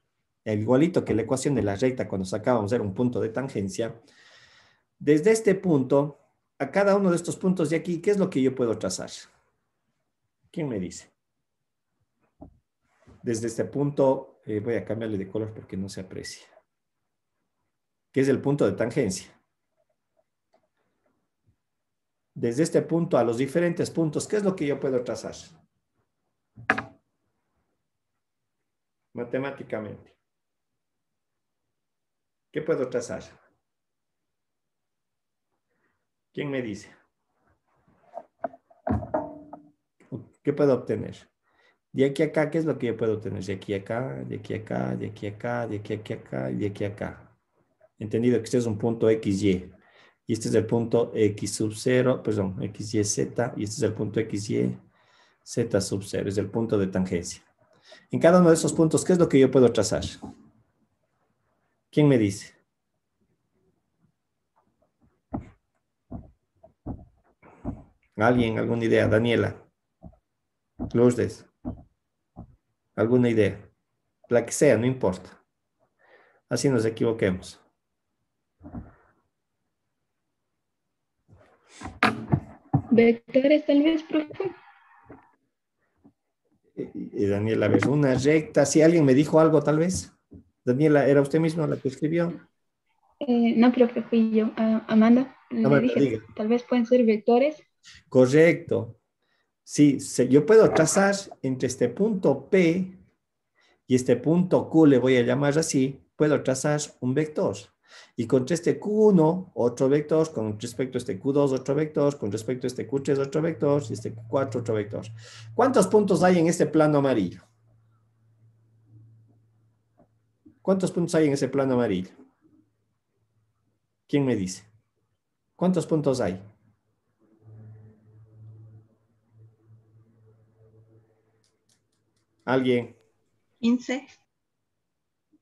igualito que la ecuación de la recta cuando sacábamos era un punto de tangencia, desde este punto a cada uno de estos puntos de aquí, ¿qué es lo que yo puedo trazar? ¿Quién me dice? Desde este punto, voy a cambiarle de color porque no se aprecia. ¿Qué es el punto de tangencia? Desde este punto a los diferentes puntos, ¿qué es lo que yo puedo trazar? Matemáticamente. ¿Qué puedo trazar? ¿Quién me dice? ¿Qué puedo obtener? De aquí a acá, ¿qué es lo que yo puedo obtener? De aquí a acá, de aquí a acá, de aquí a acá, de aquí a acá y de aquí a acá. Entendido que este es un punto XY. Y este es el punto X sub 0, perdón, XY, Z. Y este es el punto XY, Z sub 0. Es el punto de tangencia. En cada uno de esos puntos, ¿qué es lo que yo puedo trazar? ¿Quién me dice? ¿Alguien? ¿Alguna idea? Daniela. Lourdes. ¿Alguna idea? La que sea, no importa. Así nos equivoquemos. Vectores tal vez, profe. Daniela, a ver, una recta. Si alguien me dijo algo, tal vez. Daniela, ¿era usted misma la que escribió? No, profe, fui yo. Amanda, Amanda, le dije, diga. tal vez pueden ser vectores. Correcto. Sí, yo puedo trazar entre este punto P y este punto Q le voy a llamar así, puedo trazar un vector. Y contra este Q1, otro vector, con respecto a este Q2, otro vector, con respecto a este Q3, otro vector, y este Q4, otro vector. ¿Cuántos puntos hay en este plano amarillo? ¿Cuántos puntos hay en ese plano amarillo? ¿Quién me dice? ¿Cuántos puntos hay? ¿Alguien? 15.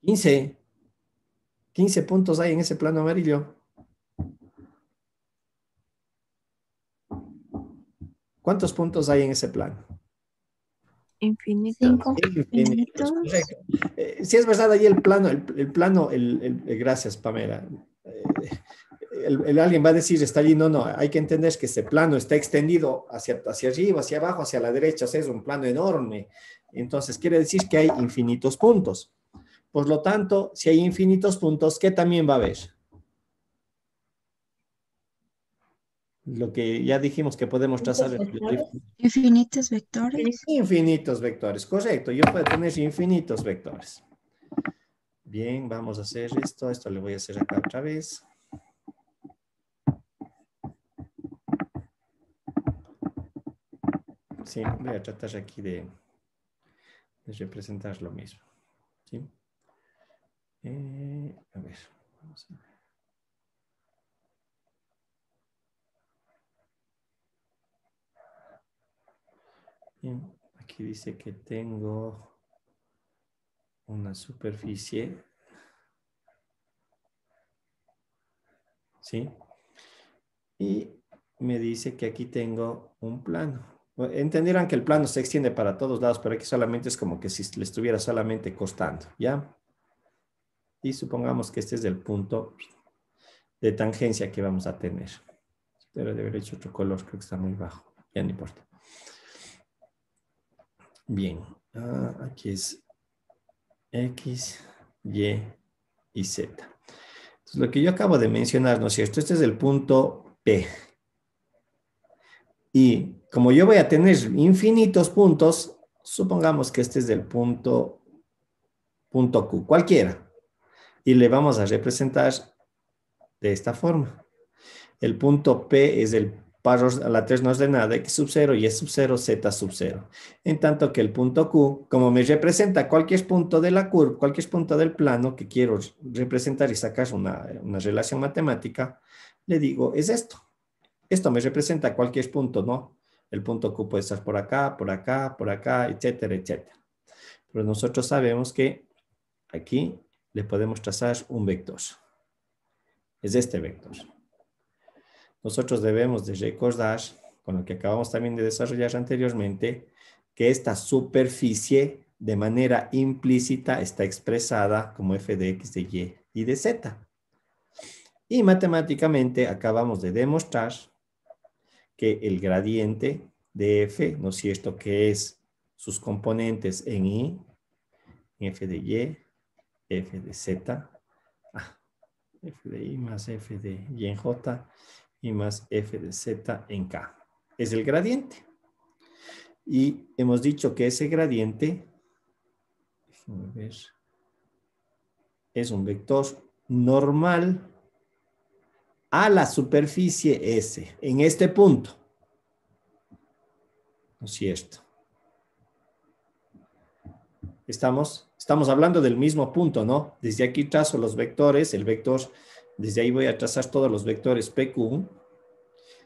15. 15 puntos hay en ese plano amarillo. ¿Cuántos puntos hay en ese plano? Infinitos. 5. Infinitos, correcto. Si es verdad, ahí el plano, gracias, Pamela. Alguien va a decir, está allí, no, hay que entender que este plano está extendido hacia arriba, hacia abajo, hacia la derecha, o sea, es un plano enorme. Entonces, quiere decir que hay infinitos puntos. Por lo tanto, si hay infinitos puntos, ¿qué también va a haber? Lo que ya dijimos que podemos trazar. Infinitos vectores. Infinitos vectores, correcto. Yo puedo tener infinitos vectores. Bien, vamos a hacer esto. Esto le voy a hacer acá otra vez. Sí, voy a tratar aquí de representar lo mismo. ¿Sí? A ver, vamos a ver. Bien, aquí dice que tengo una superficie. ¿Sí? Y me dice que aquí tengo un plano. Entenderán que el plano se extiende para todos lados, pero aquí solamente es como que si le estuviera solamente costando, ¿ya? Y supongamos que este es el punto de tangencia que vamos a tener. Pero de haber hecho otro color, creo que está muy bajo. Ya no importa. Bien, aquí es X, Y y Z. Entonces, lo que yo acabo de mencionar, ¿no es cierto? Este es el punto P. Y como yo voy a tener infinitos puntos, supongamos que este es el punto Q, cualquiera. Y le vamos a representar de esta forma. El punto P es el par a la 3 no ordenada X sub 0, Y sub 0, Z sub 0. En tanto que el punto Q, como me representa cualquier punto de la curva, cualquier punto del plano que quiero representar y sacar una relación matemática, le digo, es esto. Esto me representa cualquier punto, ¿no? El punto Q puede estar por acá, por acá, por acá, etcétera, etcétera. Pero nosotros sabemos que aquí le podemos trazar un vector. Es este vector. Nosotros debemos de recordar, con lo que acabamos también de desarrollar anteriormente, que esta superficie de manera implícita está expresada como f de x, de y y de z. Y matemáticamente acabamos de demostrar que el gradiente de f, ¿no es cierto?, que es sus componentes en y, f de y, f de z, f de y más f de y en j, y más f de z en k. Es el gradiente. Y hemos dicho que ese gradiente, déjenme ver, es un vector normal a la superficie S, en este punto. ¿No es cierto? Estamos hablando del mismo punto, ¿no? Desde aquí trazo los vectores, el vector, desde ahí voy a trazar todos los vectores PQ,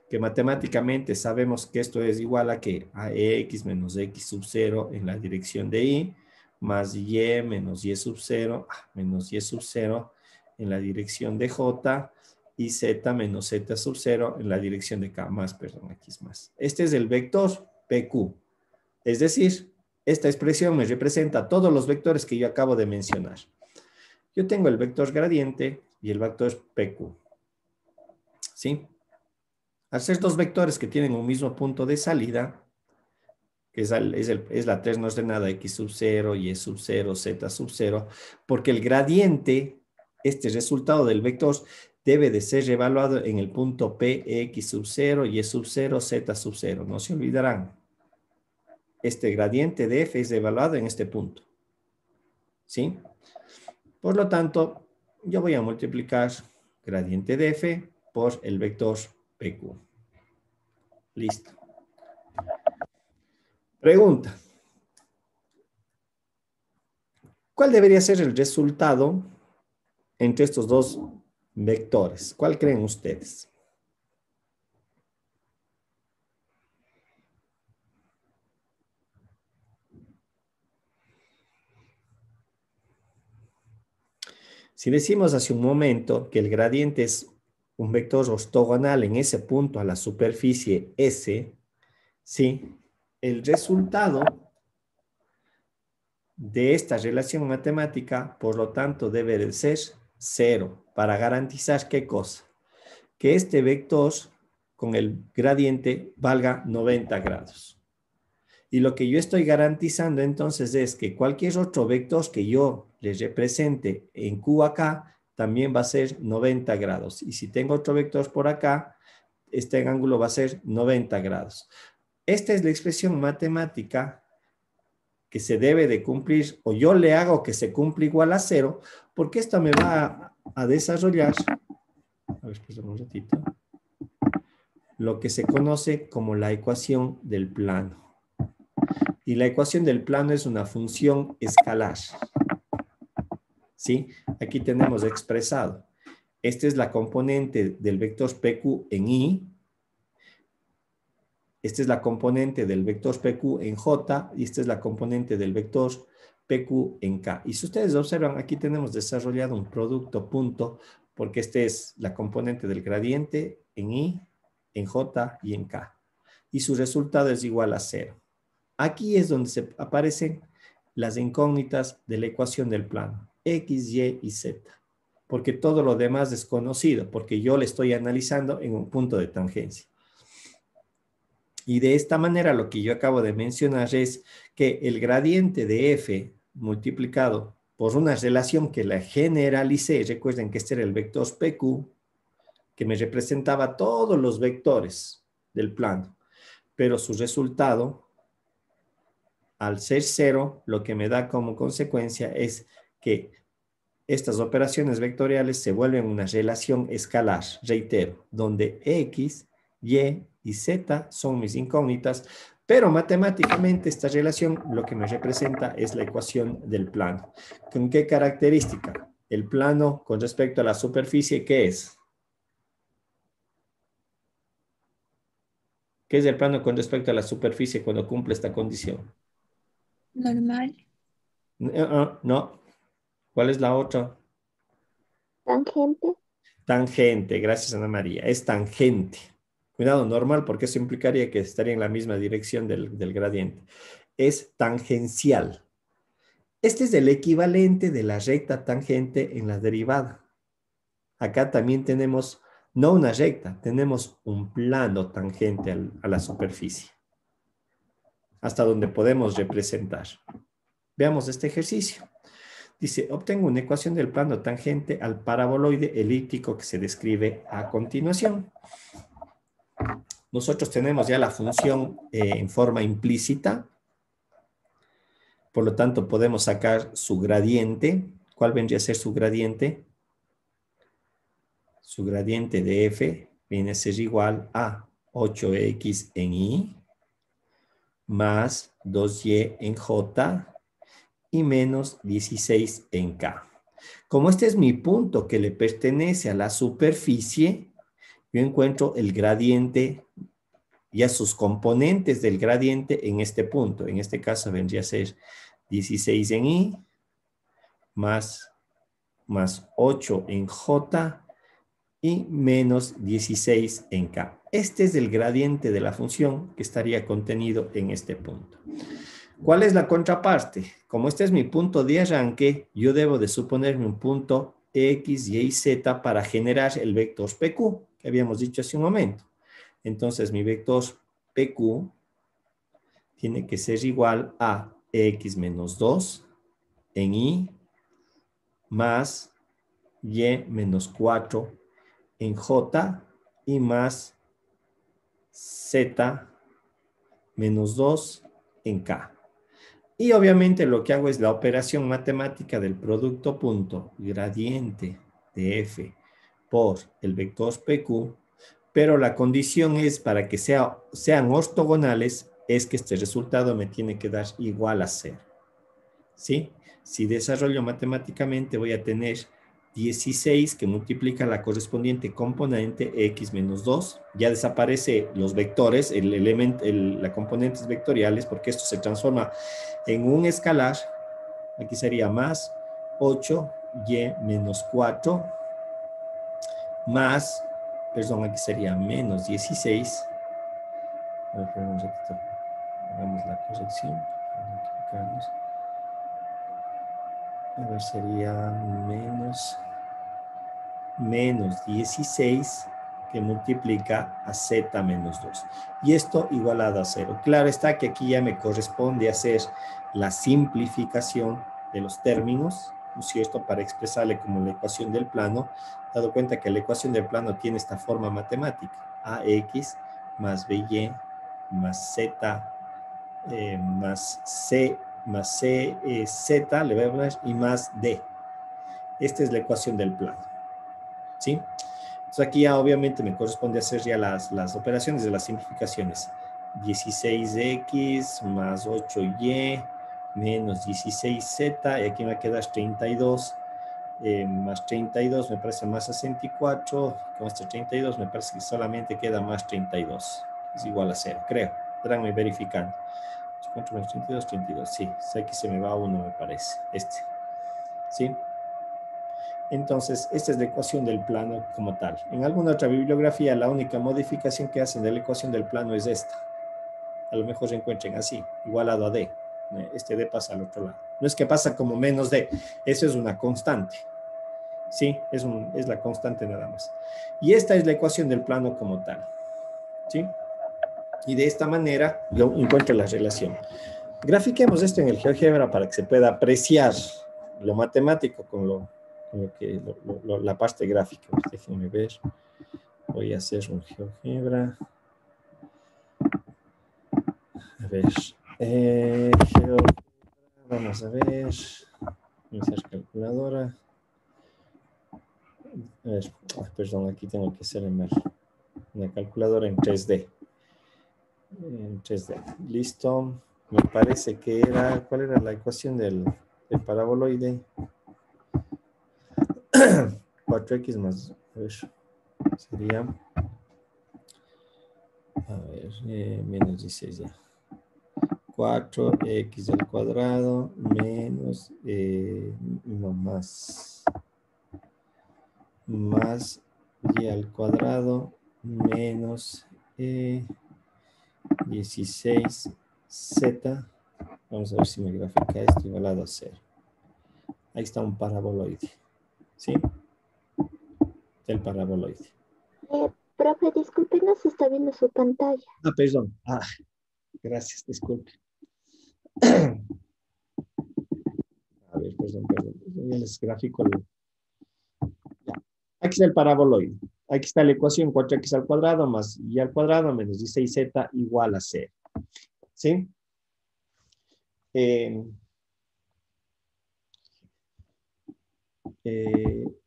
que matemáticamente sabemos que esto es igual a que a x menos x sub 0 en la dirección de y, más y menos y sub 0, menos y sub 0 en la dirección de j, y z menos z sub 0 en la dirección de k, más, perdón, aquí es más. Este es el vector PQ. Es decir, esta expresión me representa todos los vectores que yo acabo de mencionar. Yo tengo el vector gradiente y el vector PQ. ¿Sí? Al ser dos vectores que tienen un mismo punto de salida, que es la 3 no ordenada x sub 0, y sub 0, z sub 0, porque el gradiente, este resultado del vector, debe de ser evaluado en el punto P, x sub 0, y sub 0, z sub 0. No se olvidarán. Este gradiente de f es evaluado en este punto. ¿sí? Por lo tanto, yo voy a multiplicar gradiente de f por el vector PQ. Listo. Pregunta. ¿Cuál debería ser el resultado entre estos dos vectores? ¿Cuál creen ustedes? Si decimos hace un momento que el gradiente es un vector ortogonal en ese punto a la superficie S, ¿sí? El resultado de esta relación matemática, por lo tanto, debe de ser 0 para garantizar ¿qué cosa? Que este vector con el gradiente valga 90 grados. Y lo que yo estoy garantizando entonces es que cualquier otro vector que yo les represente en Q acá, también va a ser 90 grados. Y si tengo otro vector por acá, este ángulo va a ser 90 grados. Esta es la expresión matemática que se debe de cumplir, o yo le hago que se cumpla igual a 0, porque esto me va a desarrollar, a ver, espera un ratito, lo que se conoce como la ecuación del plano. Y la ecuación del plano es una función escalar. ¿Sí? Aquí tenemos expresado. Esta es la componente del vector PQ en I. Esta es la componente del vector PQ en J. Y esta es la componente del vector PQ en K. Y si ustedes observan, aquí tenemos desarrollado un producto punto, porque esta es la componente del gradiente en I, en J y en K. Y su resultado es igual a 0. Aquí es donde se aparecen las incógnitas de la ecuación del plano, X, Y y Z. Porque todo lo demás es conocido, porque yo le estoy analizando en un punto de tangencia. Y de esta manera lo que yo acabo de mencionar es que el gradiente de f multiplicado por una relación que la generalicé, recuerden que este era el vector PQ, que me representaba todos los vectores del plano, pero su resultado, al ser 0, lo que me da como consecuencia es que estas operaciones vectoriales se vuelven una relación escalar, reitero, donde X, Y y Z son mis incógnitas, pero matemáticamente esta relación lo que me representa es la ecuación del plano. ¿Con qué característica? El plano con respecto a la superficie, ¿qué es? ¿Qué es el plano con respecto a la superficie cuando cumple esta condición? Normal. No. ¿Cuál es la otra? Tangente. Tangente, gracias Ana María, es tangente. Cuidado, normal, porque eso implicaría que estaría en la misma dirección del gradiente. Es tangencial. Este es el equivalente de la recta tangente en la derivada. Acá también tenemos, no una recta, tenemos un plano tangente a la superficie. Hasta donde podemos representar. Veamos este ejercicio. Dice, obtengo una ecuación del plano tangente al paraboloide elíptico que se describe a continuación. Nosotros tenemos ya la función en forma implícita. Por lo tanto, podemos sacar su gradiente. ¿Cuál vendría a ser su gradiente? Su gradiente de f viene a ser igual a 8x en y más 2y en j y menos 16 en k. Como este es mi punto que le pertenece a la superficie, yo encuentro el gradiente y a sus componentes del gradiente en este punto. En este caso vendría a ser 16 en y más 8 en j y menos 16 en k. Este es el gradiente de la función que estaría contenido en este punto. ¿Cuál es la contraparte? Como este es mi punto de arranque, yo debo de suponerme un punto X, Y y Z para generar el vector PQ, que habíamos dicho hace un momento. Entonces, mi vector PQ tiene que ser igual a X menos 2 en Y más Y menos 4 en J y más Z menos 2 en K. Y obviamente lo que hago es la operación matemática del producto punto gradiente de f por el vector PQ, pero la condición es para que sean ortogonales, es que este resultado me tiene que dar igual a 0. ¿Sí? Si desarrollo matemáticamente voy a tener 16 que multiplica la correspondiente componente x menos 2. Ya desaparece los vectores, las componentes vectoriales, porque esto se transforma en un escalar. Aquí sería más 8y menos 4 más, perdón, aquí sería menos 16. A ver, un ratito. Hagamos la corrección para no equivocarnos. A ver, sería menos 16 que multiplica a z menos 2. Y esto igualado a 0. Claro está que aquí ya me corresponde hacer la simplificación de los términos, ¿no es cierto?, para expresarle como la ecuación del plano, dado cuenta que la ecuación del plano tiene esta forma matemática: ax más by más z más c z, le voy a poner, y más d. Esta es la ecuación del plano, ¿sí? Entonces aquí ya obviamente me corresponde hacer ya las operaciones de las simplificaciones. 16x más 8y menos 16z, y aquí me queda 32, más 32 me parece más 64, con este 32 me parece que solamente queda más 32, es igual a 0, creo. Espérenme verificando. 4 más 32, 32, sí, aquí se me va uno, me parece, ¿sí? Entonces, esta es la ecuación del plano como tal. En alguna otra bibliografía, la única modificación que hacen de la ecuación del plano es esta. A lo mejor se encuentren así, igualado a d. Este d pasa al otro lado. No es que pasa como menos d, eso es una constante. Sí, es la constante nada más. Y esta es la ecuación del plano como tal. ¿Sí? Y de esta manera yo encuentro la relación. Grafiquemos esto en el GeoGebra para que se pueda apreciar lo matemático con la parte gráfica. Déjenme ver. Voy a hacer un GeoGebra. A ver. Vamos a ver. Voy a hacer calculadora. A ver, perdón, aquí tengo que hacer una calculadora en 3D. En 3D. Listo. Me parece que era, ¿cuál era la ecuación del paraboloide? 4x más, a ver, sería, a ver, menos 16 ya. 4x al cuadrado menos, no, más y al cuadrado menos 16z. Vamos a ver si me grafica esto igualado a 0. Ahí está un paraboloide. ¿Sí? Del paraboloide. Profe, disculpe, no se está viendo su pantalla. Ah, perdón. Gracias, disculpe. A ver, perdón. Ya les grafico. Ya. Aquí está el paraboloide. Aquí está la ecuación 4x al cuadrado más y al cuadrado menos 16z igual a 0. ¿Sí?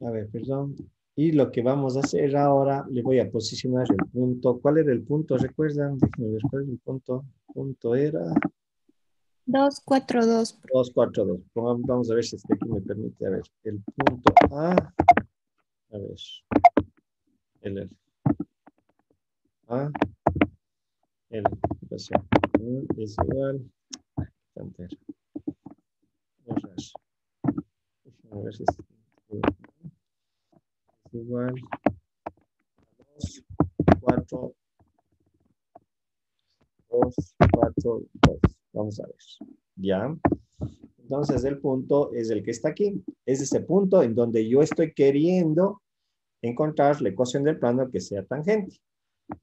A ver, perdón. Y lo que vamos a hacer ahora, le voy a posicionar el punto. ¿Cuál era el punto? ¿Recuerdan? Déjenme ver cuál es el punto. Punto era 242. 242. Vamos a ver si este aquí me permite. A ver, el punto A. A ver. El A. El es igual. Cantera. A ver si es igual a 2, 4, 2, 4, 2. Vamos a ver. ¿Ya? Entonces el punto es el que está aquí. Es ese punto en donde yo estoy queriendo encontrar la ecuación del plano que sea tangente.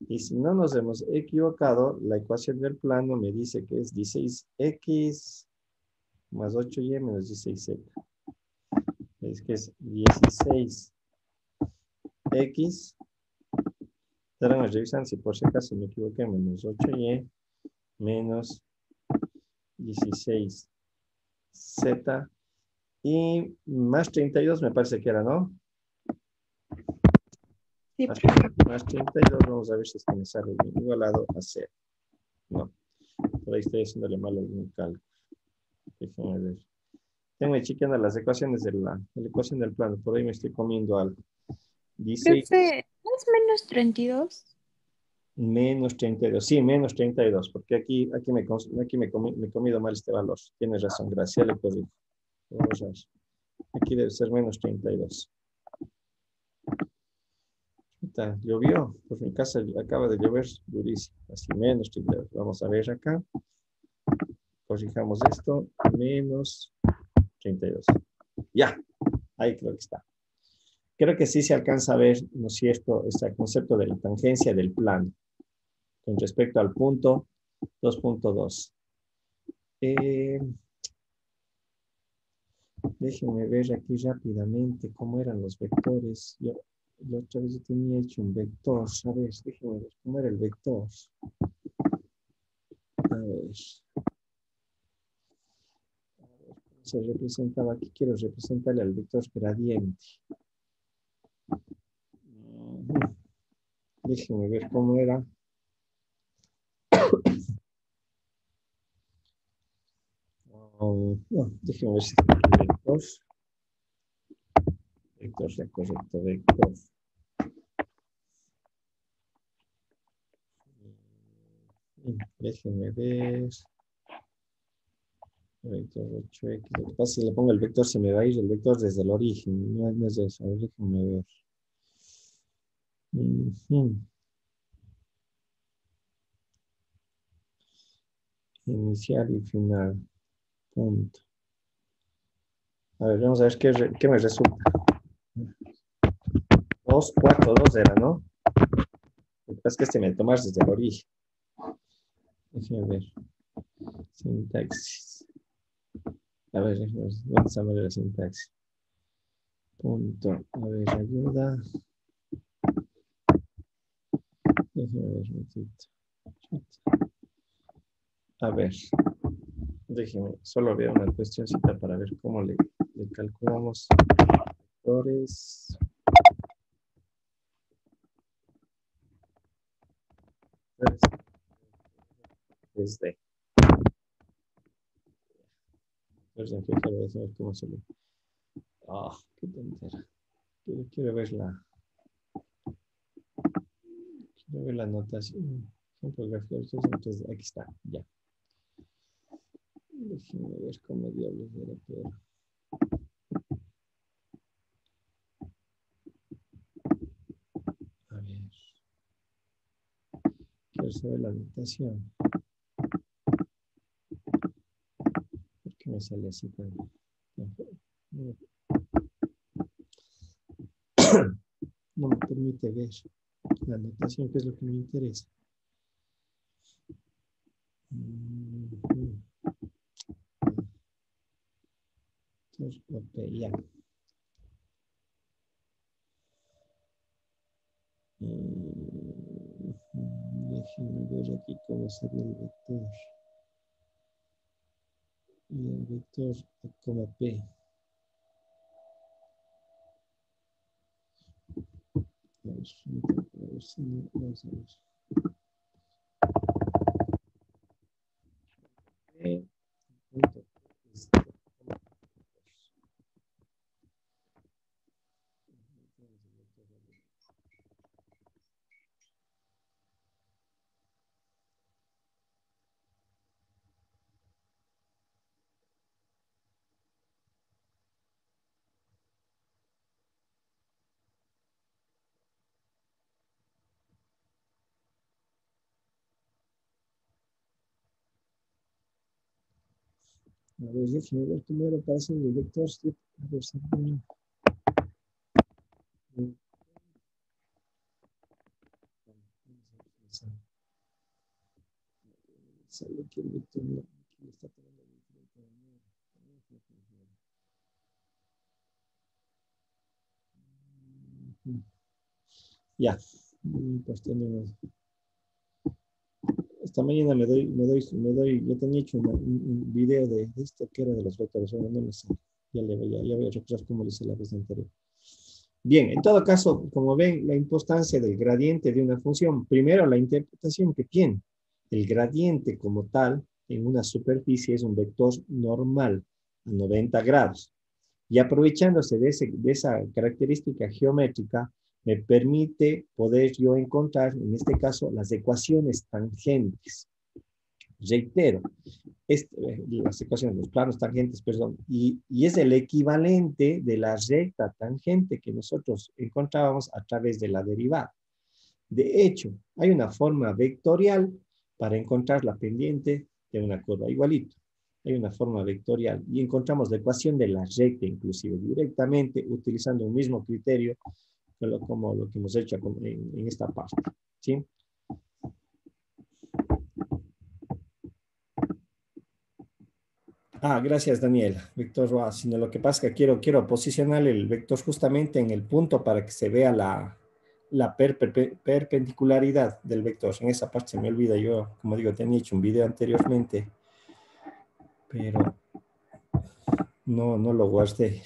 Y si no nos hemos equivocado, la ecuación del plano me dice que es 16x más 8y menos 16z. Es que es 16x. Estarán revisando si por si acaso me equivoqué, menos 8y menos 16z. Z y más 32 me parece que era, ¿no? Sí, Más 32, vamos a ver si es que me sale bien, igualado a 0. No, por ahí estoy haciéndole mal algún cálculo. Déjenme ver. Tengo chequeando las ecuaciones de la ecuación del plano, por ahí me estoy comiendo algo. Dice Profe, ¿no es menos 32? menos 32, sí, menos 32, porque aquí me he comido mal este valor. Tienes razón, gracias, le corrijo. Vamos a ver. Aquí debe ser menos 32. Llovió, por mi casa acaba de llover durísimo, así menos 32. Vamos a ver acá, corrijamos esto, menos 32. Ya, ahí creo que está. Creo que sí se alcanza a ver, ¿no es cierto?, este concepto de la tangencia del plano con respecto al punto 2.2. Déjenme ver aquí rápidamente cómo eran los vectores. La otra vez yo tenía hecho un vector, ¿sabes? Déjenme ver cómo era el vector. A ver. Se representaba aquí, quiero representarle al vector gradiente. Déjenme ver cómo era. No, déjenme ver si es vector. Vector, ya correcto, vector. Déjenme ver. Vector 8x. Lo que pasa es que si le pongo el vector, se me va a ir el vector desde el origen. No es eso. A ver, déjenme ver. Inicial y final. Punto. A ver, vamos a ver qué me resulta. 2, 4, 2 era, ¿no? Lo que pasa es que este me toma desde el origen. Déjenme ver. Sintaxis. A ver, ¿dónde está la sintaxis? Punto. A ver, ayuda. Déjenme ver un poquito. A ver. Déjenme, solo veo una cuestioncita para ver cómo le calculamos vectores. Desde. Perdón, que quiero ver cómo se le. Ah, qué tontera. Quiero ver la notación. Entonces, aquí está, ya. Déjenme ver cómo diablos era peor. A ver. Quiero saber la notación. ¿Por qué me sale así tan? No me permite ver la notación, que es lo que me interesa. Ok, ya. Déjenme ver aquí cómo sería el vector. Y el vector como P. A ver si no, vamos a ver. P, punto, a ver, déjenme ver cómo era para hacer el vector. A ver si sale que el vector no le está tomando diferente. Ya, pues tenemos. Esta mañana yo tenía hecho un video de esto que era de los vectores, ahora no me sale. Ya voy a repasar cómo lo hice la vez anterior. Bien, en todo caso, como ven, la importancia del gradiente de una función. Primero, la interpretación que tiene. El gradiente como tal, en una superficie, es un vector normal a 90 grados. Y aprovechándose de esa característica geométrica, me permite poder yo encontrar, en este caso, las ecuaciones tangentes. Reitero, las ecuaciones, los planos tangentes, perdón, y es el equivalente de la recta tangente que nosotros encontrábamos a través de la derivada. De hecho, hay una forma vectorial para encontrar la pendiente de una curva, igualito. Hay una forma vectorial y encontramos la ecuación de la recta, inclusive, directamente utilizando un mismo criterio como lo que hemos hecho en esta parte, ¿sí? Gracias, Daniel. Vector, sino lo que pasa es que quiero posicionar el vector justamente en el punto para que se vea la perpendicularidad del vector. En esa parte se me olvida. Yo, como digo, tenía hecho un video anteriormente, pero no lo guardé.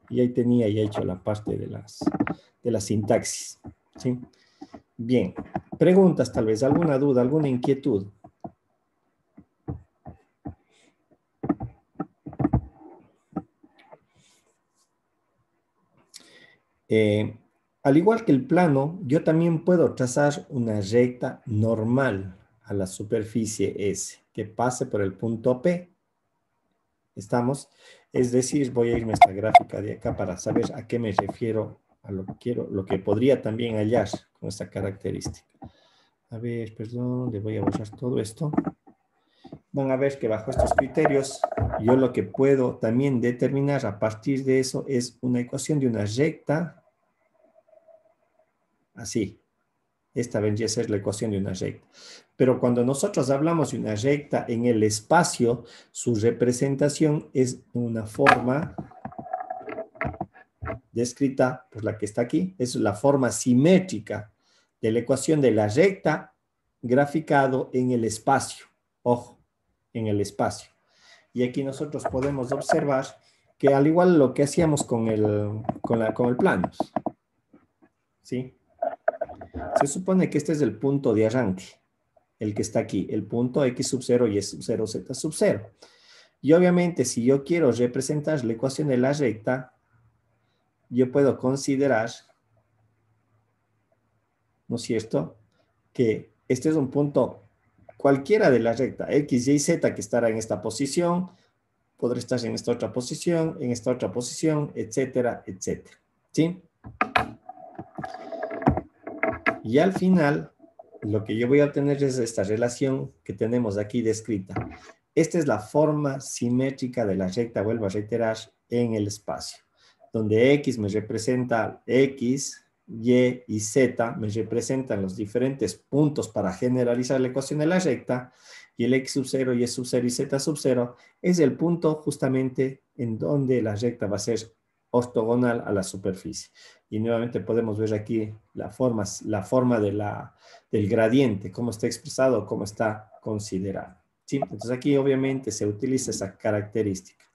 Y ahí tenía ya hecho la parte de la sintaxis, ¿sí? Bien. Preguntas, tal vez, alguna duda, alguna inquietud. Al igual que el plano, yo también puedo trazar una recta normal a la superficie S, que pase por el punto P. ¿Estamos? Es decir, voy a irme a esta gráfica de acá para saber a qué me refiero, a lo que quiero, lo que podría también hallar con esta característica. A ver, perdón, le voy a borrar todo esto. Van a ver que bajo estos criterios, yo lo que puedo también determinar a partir de eso es una ecuación de una recta. Así. Esta vendría a ser la ecuación de una recta. Pero cuando nosotros hablamos de una recta en el espacio, su representación es una forma descrita por la que está aquí. Es la forma simétrica de la ecuación de la recta graficado en el espacio. Ojo, en el espacio. Y aquí nosotros podemos observar que al igual lo que hacíamos con el plano, ¿sí? Se supone que este es el punto de arranque, el que está aquí, el punto X sub 0 y Y sub 0, Z sub 0. Y obviamente, si yo quiero representar la ecuación de la recta, yo puedo considerar, ¿no es cierto?, que este es un punto cualquiera de la recta, X, Y, Z, que estará en esta posición, podrá estar en esta otra posición, etcétera, etcétera. ¿Sí? Y al final, lo que yo voy a obtener es esta relación que tenemos aquí descrita. Esta es la forma simétrica de la recta, vuelvo a reiterar, en el espacio, donde X me representa X, Y y Z me representan los diferentes puntos para generalizar la ecuación de la recta, y el X sub 0, Y sub 0 y Z sub 0 es el punto justamente en donde la recta va a ser ortogonal a la superficie. Y nuevamente podemos ver aquí la forma del gradiente, cómo está expresado, cómo está considerado. ¿Sí? Entonces aquí obviamente se utiliza esa característica.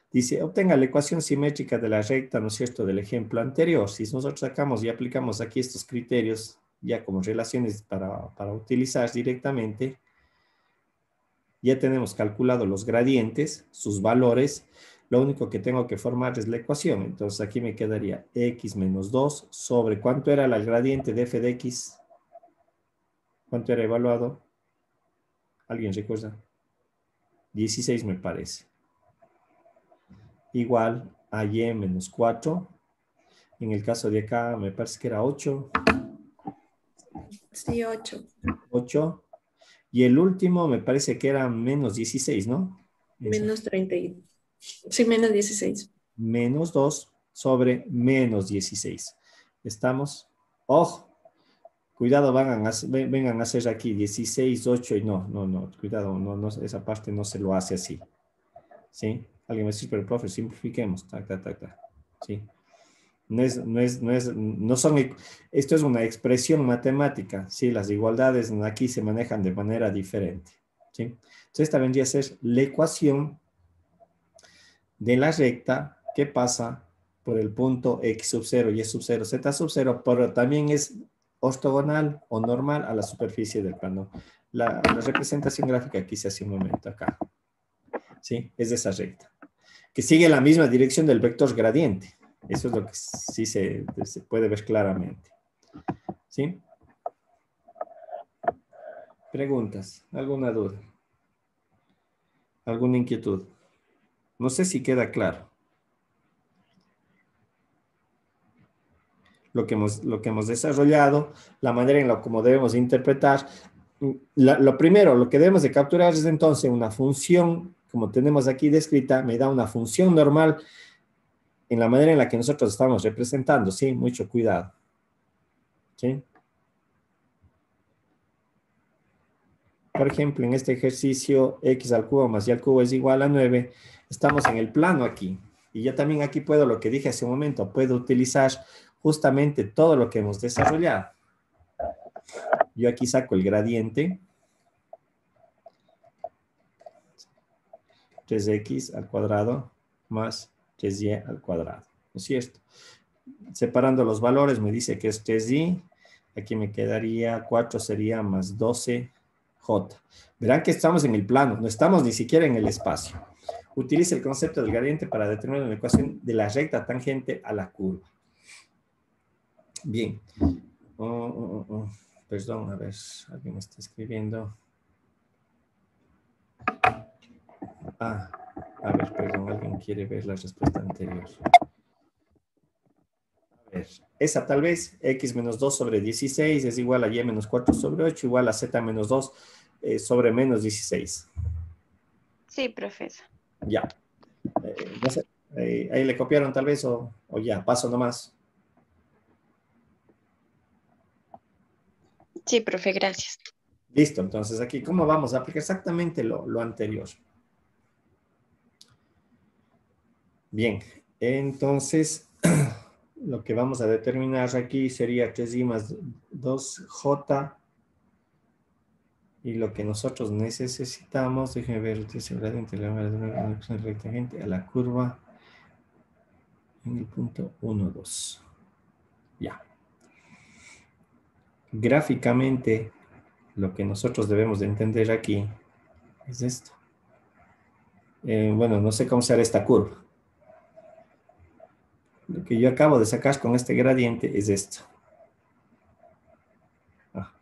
Dice, obtenga la ecuación simétrica de la recta, ¿no es cierto?, del ejemplo anterior. Si nosotros sacamos y aplicamos aquí estos criterios ya como relaciones para utilizar directamente, ya tenemos calculado los gradientes, sus valores. Lo único que tengo que formar es la ecuación. Entonces aquí me quedaría x menos 2 sobre, ¿cuánto era el gradiente de f de x? ¿Cuánto era evaluado? ¿Alguien recuerda? 16 me parece. Igual a y menos 4. En el caso de acá me parece que era 8. Sí, 8. 8. Y el último me parece que era menos 16, ¿no? Menos 30. Sí, menos 16. Menos 2 sobre menos 16. ¿Estamos? ¡Ojo! Cuidado, vengan a hacer aquí 16, 8 y no. Cuidado, no, esa parte no se lo hace así. ¿Sí? Alguien me dice, pero profe, simplifiquemos. ¿Sí? Esto es una expresión matemática, ¿sí? Las igualdades aquí se manejan de manera diferente, ¿sí? Entonces esta vendría a ser la ecuación de la recta que pasa por el punto X sub 0, Y sub 0, Z sub 0, pero también es ortogonal o normal a la superficie del plano. La representación gráfica que hice hace un momento acá, ¿sí? Es de esa recta, que sigue la misma dirección del vector gradiente. Eso es lo que sí se puede ver claramente, ¿sí? ¿Preguntas? ¿Alguna duda? ¿Alguna inquietud? No sé si queda claro lo que hemos desarrollado, la manera en la como debemos interpretar. Lo primero, lo que debemos de capturar es entonces una función, como tenemos aquí descrita, me da una función normal en la manera en la que nosotros estamos representando, ¿sí? Mucho cuidado, ¿sí? Por ejemplo, en este ejercicio, x al cubo más y al cubo es igual a 9, estamos en el plano aquí. Y yo también aquí puedo, lo que dije hace un momento, puedo utilizar justamente todo lo que hemos desarrollado. Yo aquí saco el gradiente. 3x al cuadrado más 3y al cuadrado, ¿no es cierto? Separando los valores me dice que es 3y, aquí me quedaría 4 sería más 12j. Verán que estamos en el plano, no estamos ni siquiera en el espacio. Utiliza el concepto del gradiente para determinar una ecuación de la recta tangente a la curva. Bien. Perdón, a ver, alguien me está escribiendo. A ver, perdón, alguien quiere ver la respuesta anterior. A ver, esa tal vez, x menos 2 sobre 16 es igual a y menos 4 sobre 8, igual a z menos 2 sobre menos 16. Sí, profesor. Ya. No sé, ahí le copiaron tal vez o ya, paso nomás. Sí, profe, gracias. Listo, entonces aquí, ¿cómo vamos a aplicar exactamente lo anterior? Bien, entonces, lo que vamos a determinar aquí sería 3i más 2j. Y lo que nosotros necesitamos, déjenme ver, el gradiente de una ecuación rectangente a la curva en el punto 1, 2. Ya. Gráficamente, lo que nosotros debemos de entender aquí es esto. Bueno, no sé cómo será esta curva. Lo que yo acabo de sacar con este gradiente es esto.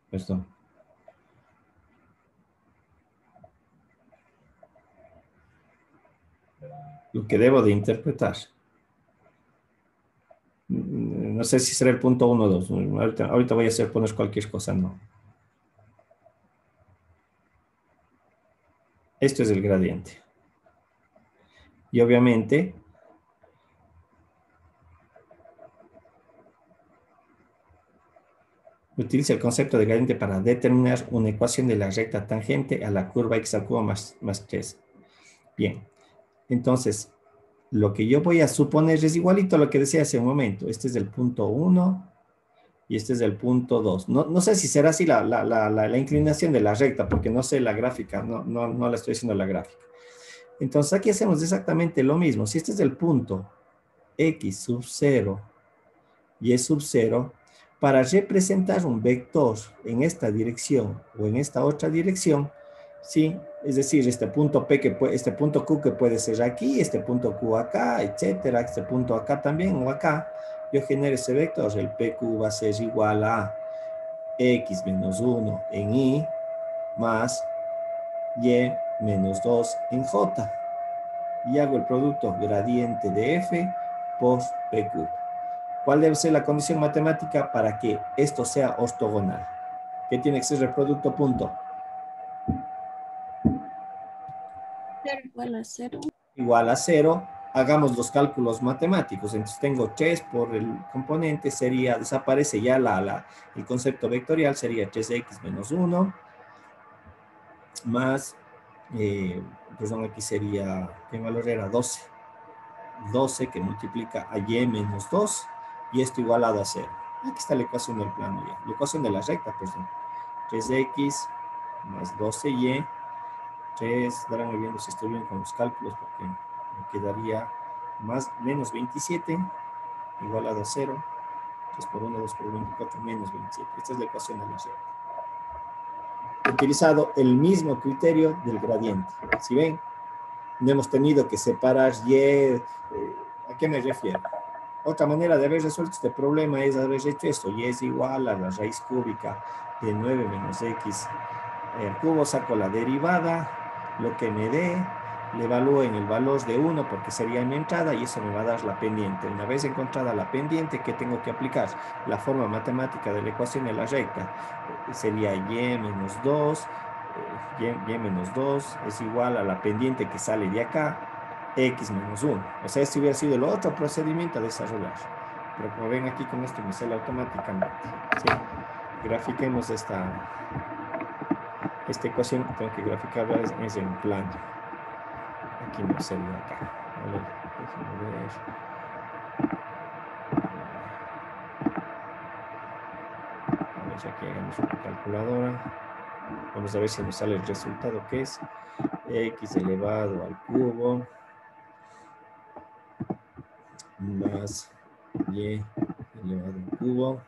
Perdón. Lo que debo de interpretar. No sé si será el punto 1 o 2. Ahorita voy a poner cualquier cosa, no. Esto es el gradiente. Y obviamente, utiliza el concepto de gradiente para determinar una ecuación de la recta tangente a la curva x al cubo más 3. Bien, entonces, lo que yo voy a suponer es igualito a lo que decía hace un momento. Este es el punto 1 y este es el punto 2. No sé si será así la inclinación de la recta, porque no sé la gráfica, no la estoy haciendo la gráfica. Entonces, aquí hacemos exactamente lo mismo. Si este es el punto x sub 0 y sub 0, para representar un vector en esta dirección o en esta otra dirección, ¿sí? Es decir, este punto P, este punto Q que puede ser aquí, este punto Q acá, etcétera, este punto acá también o acá, yo genero ese vector, el PQ va a ser igual a x menos 1 en y más y menos 2 en j. Y hago el producto gradiente de f por PQ. ¿Cuál debe ser la condición matemática para que esto sea ortogonal? ¿Qué tiene que ser el producto punto? Igual a 0. Igual a 0. Hagamos los cálculos matemáticos. Entonces tengo 3 por el componente, desaparece ya el concepto vectorial, sería 3x menos 1, más, perdón, aquí sería, ¿qué valor era? 12. 12 que multiplica a y menos 2, y esto igualado a 0. Aquí está la ecuación del plano ya. La ecuación de la recta, perdón. 3x más 12y. 3, darán viendo si estoy bien con los cálculos, porque me quedaría menos 27 igualado a 0. 3 por 1, 2 por 24, menos 27. Esta es la ecuación de la recta. He utilizado el mismo criterio del gradiente. ¿Sí ven? No hemos tenido que separar y. ¿A qué me refiero? Otra manera de haber resuelto este problema es haber hecho esto. Y es igual a la raíz cúbica de 9 menos x al cubo. Saco la derivada, lo que me dé, le evalúo en el valor de 1 porque sería mi entrada y eso me va a dar la pendiente. Una vez encontrada la pendiente, ¿qué tengo que aplicar? La forma matemática de la ecuación de la recta sería y menos 2, y menos 2 es igual a la pendiente que sale de acá, x menos 1. O sea, este hubiera sido el otro procedimiento a desarrollar. Pero como ven aquí con esto me sale automáticamente. ¿Sí? Grafiquemos esta ecuación. Tengo que graficarla es en plano. Aquí no sería acá. Vale, déjenme ver. Vamos aquí, hagamos una calculadora. Vamos a ver si nos sale el resultado que es x elevado al cubo más y elevado al cubo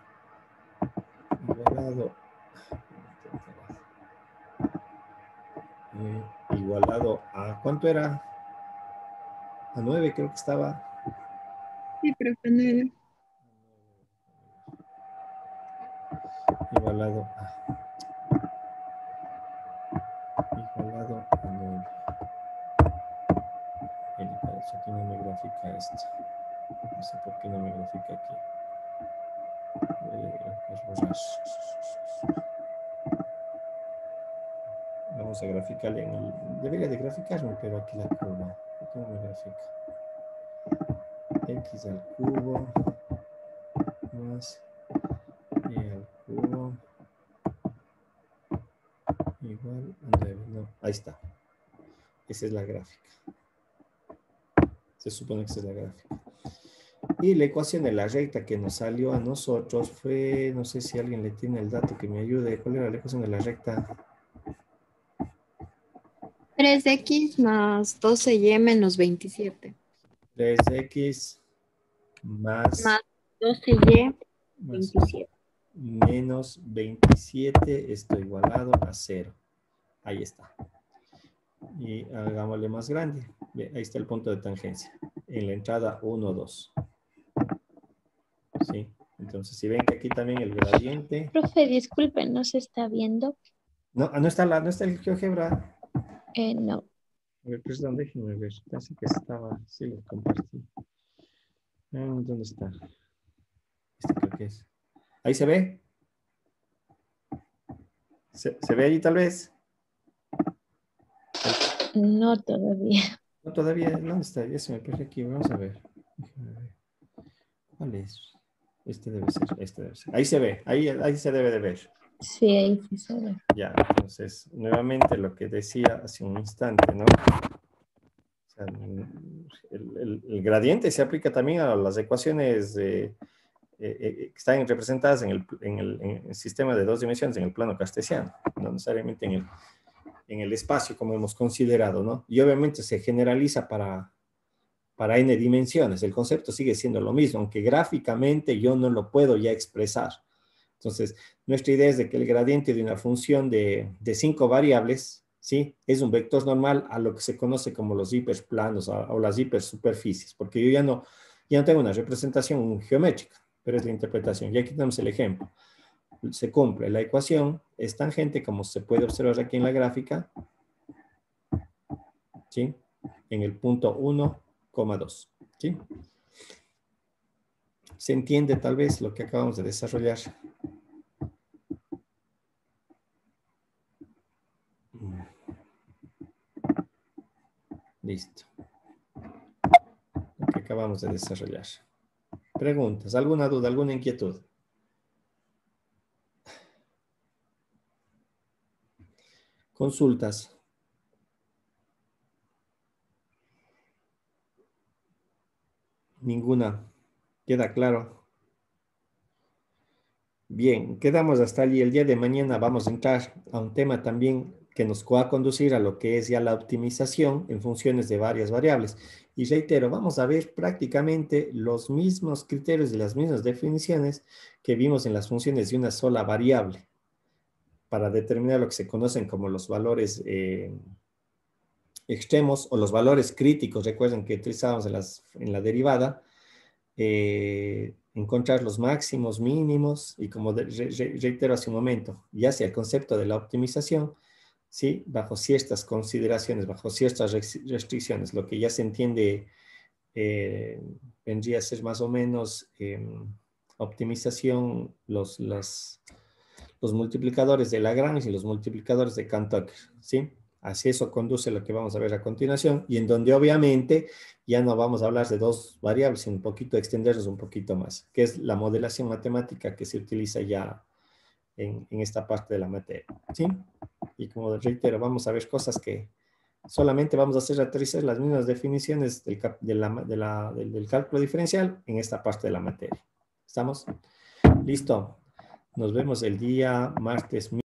igualado a, ¿cuánto era? A 9 creo que estaba. Sí, profe, 9. Igualado a 9. Aquí no me grafica esto. No sé por qué no me grafica aquí. Vamos a graficarle en el... Debería de graficarme, pero aquí la curva. ¿Por qué no me grafica? X al cubo más y al cubo igual a 9. No, ahí está. Esa es la gráfica. Se supone que esa es la gráfica. Y la ecuación de la recta que nos salió a nosotros fue, no sé si alguien le tiene el dato que me ayude. ¿Cuál era la ecuación de la recta? 3x más 12y menos 27. 3x más 12y más 27. menos 27, esto igualado a 0. Ahí está. Y hagámosle más grande. Bien, ahí está el punto de tangencia. En la entrada 1, 2. ¿Sí? Entonces, si ven que aquí también el gradiente... Profe, disculpe, ¿no se está viendo? No, no está el GeoGebra. No. A ver, perdón, déjenme ver. Pensé que estaba... Sí, lo compartí. ¿Dónde está? Este creo que es. ¿Ahí se ve? ¿Se ve ahí tal vez? No todavía. No, todavía. ¿Dónde está? Ya se me pierde aquí. Vamos a ver. Déjenme ver. ¿Cuál es? Este debe ser. Ahí se ve. Ahí se debe de ver. Sí, ahí sí se ve. Ya, entonces, nuevamente lo que decía hace un instante, ¿no? O sea, el gradiente se aplica también a las ecuaciones que están representadas en el sistema de dos dimensiones, en el plano cartesiano, no necesariamente en el espacio como hemos considerado, ¿no? Y obviamente se generaliza para n dimensiones. El concepto sigue siendo lo mismo, aunque gráficamente yo no lo puedo ya expresar. Entonces, nuestra idea es de que el gradiente de una función de 5 variables, ¿sí? Es un vector normal a lo que se conoce como los hiperplanos o las hipersuperficies, porque yo ya no tengo una representación geométrica, pero es la interpretación. Y aquí tenemos el ejemplo. Se cumple la ecuación, es tangente, como se puede observar aquí en la gráfica, ¿sí? En el punto 1,2, ¿sí? ¿Se entiende tal vez lo que acabamos de desarrollar? Listo. Lo que acabamos de desarrollar. Preguntas, alguna duda, alguna inquietud. Consultas. Ninguna. ¿Queda claro? Bien, quedamos hasta allí. El día de mañana vamos a entrar a un tema también que nos va a conducir a lo que es ya la optimización en funciones de varias variables. Y reitero, vamos a ver prácticamente los mismos criterios y las mismas definiciones que vimos en las funciones de una sola variable para determinar lo que se conocen como los valores extremos o los valores críticos. Recuerden que utilizábamos en la derivada, encontrar los máximos, mínimos, y como reitero hace un momento, ya sea el concepto de la optimización, ¿sí? Bajo ciertas consideraciones, bajo ciertas restricciones, lo que ya se entiende vendría a ser más o menos optimización, los multiplicadores de Lagrange y los multiplicadores de Cahn-Tucker, ¿sí? Así eso conduce a lo que vamos a ver a continuación, y en donde obviamente ya no vamos a hablar de dos variables, sino un poquito extendernos un poquito más, que es la modelación matemática que se utiliza ya en esta parte de la materia, ¿sí? Y como reitero, vamos a ver cosas que solamente vamos a hacer aterrizar las mismas definiciones del cálculo diferencial en esta parte de la materia. ¿Estamos? Listo. Nos vemos el día martes.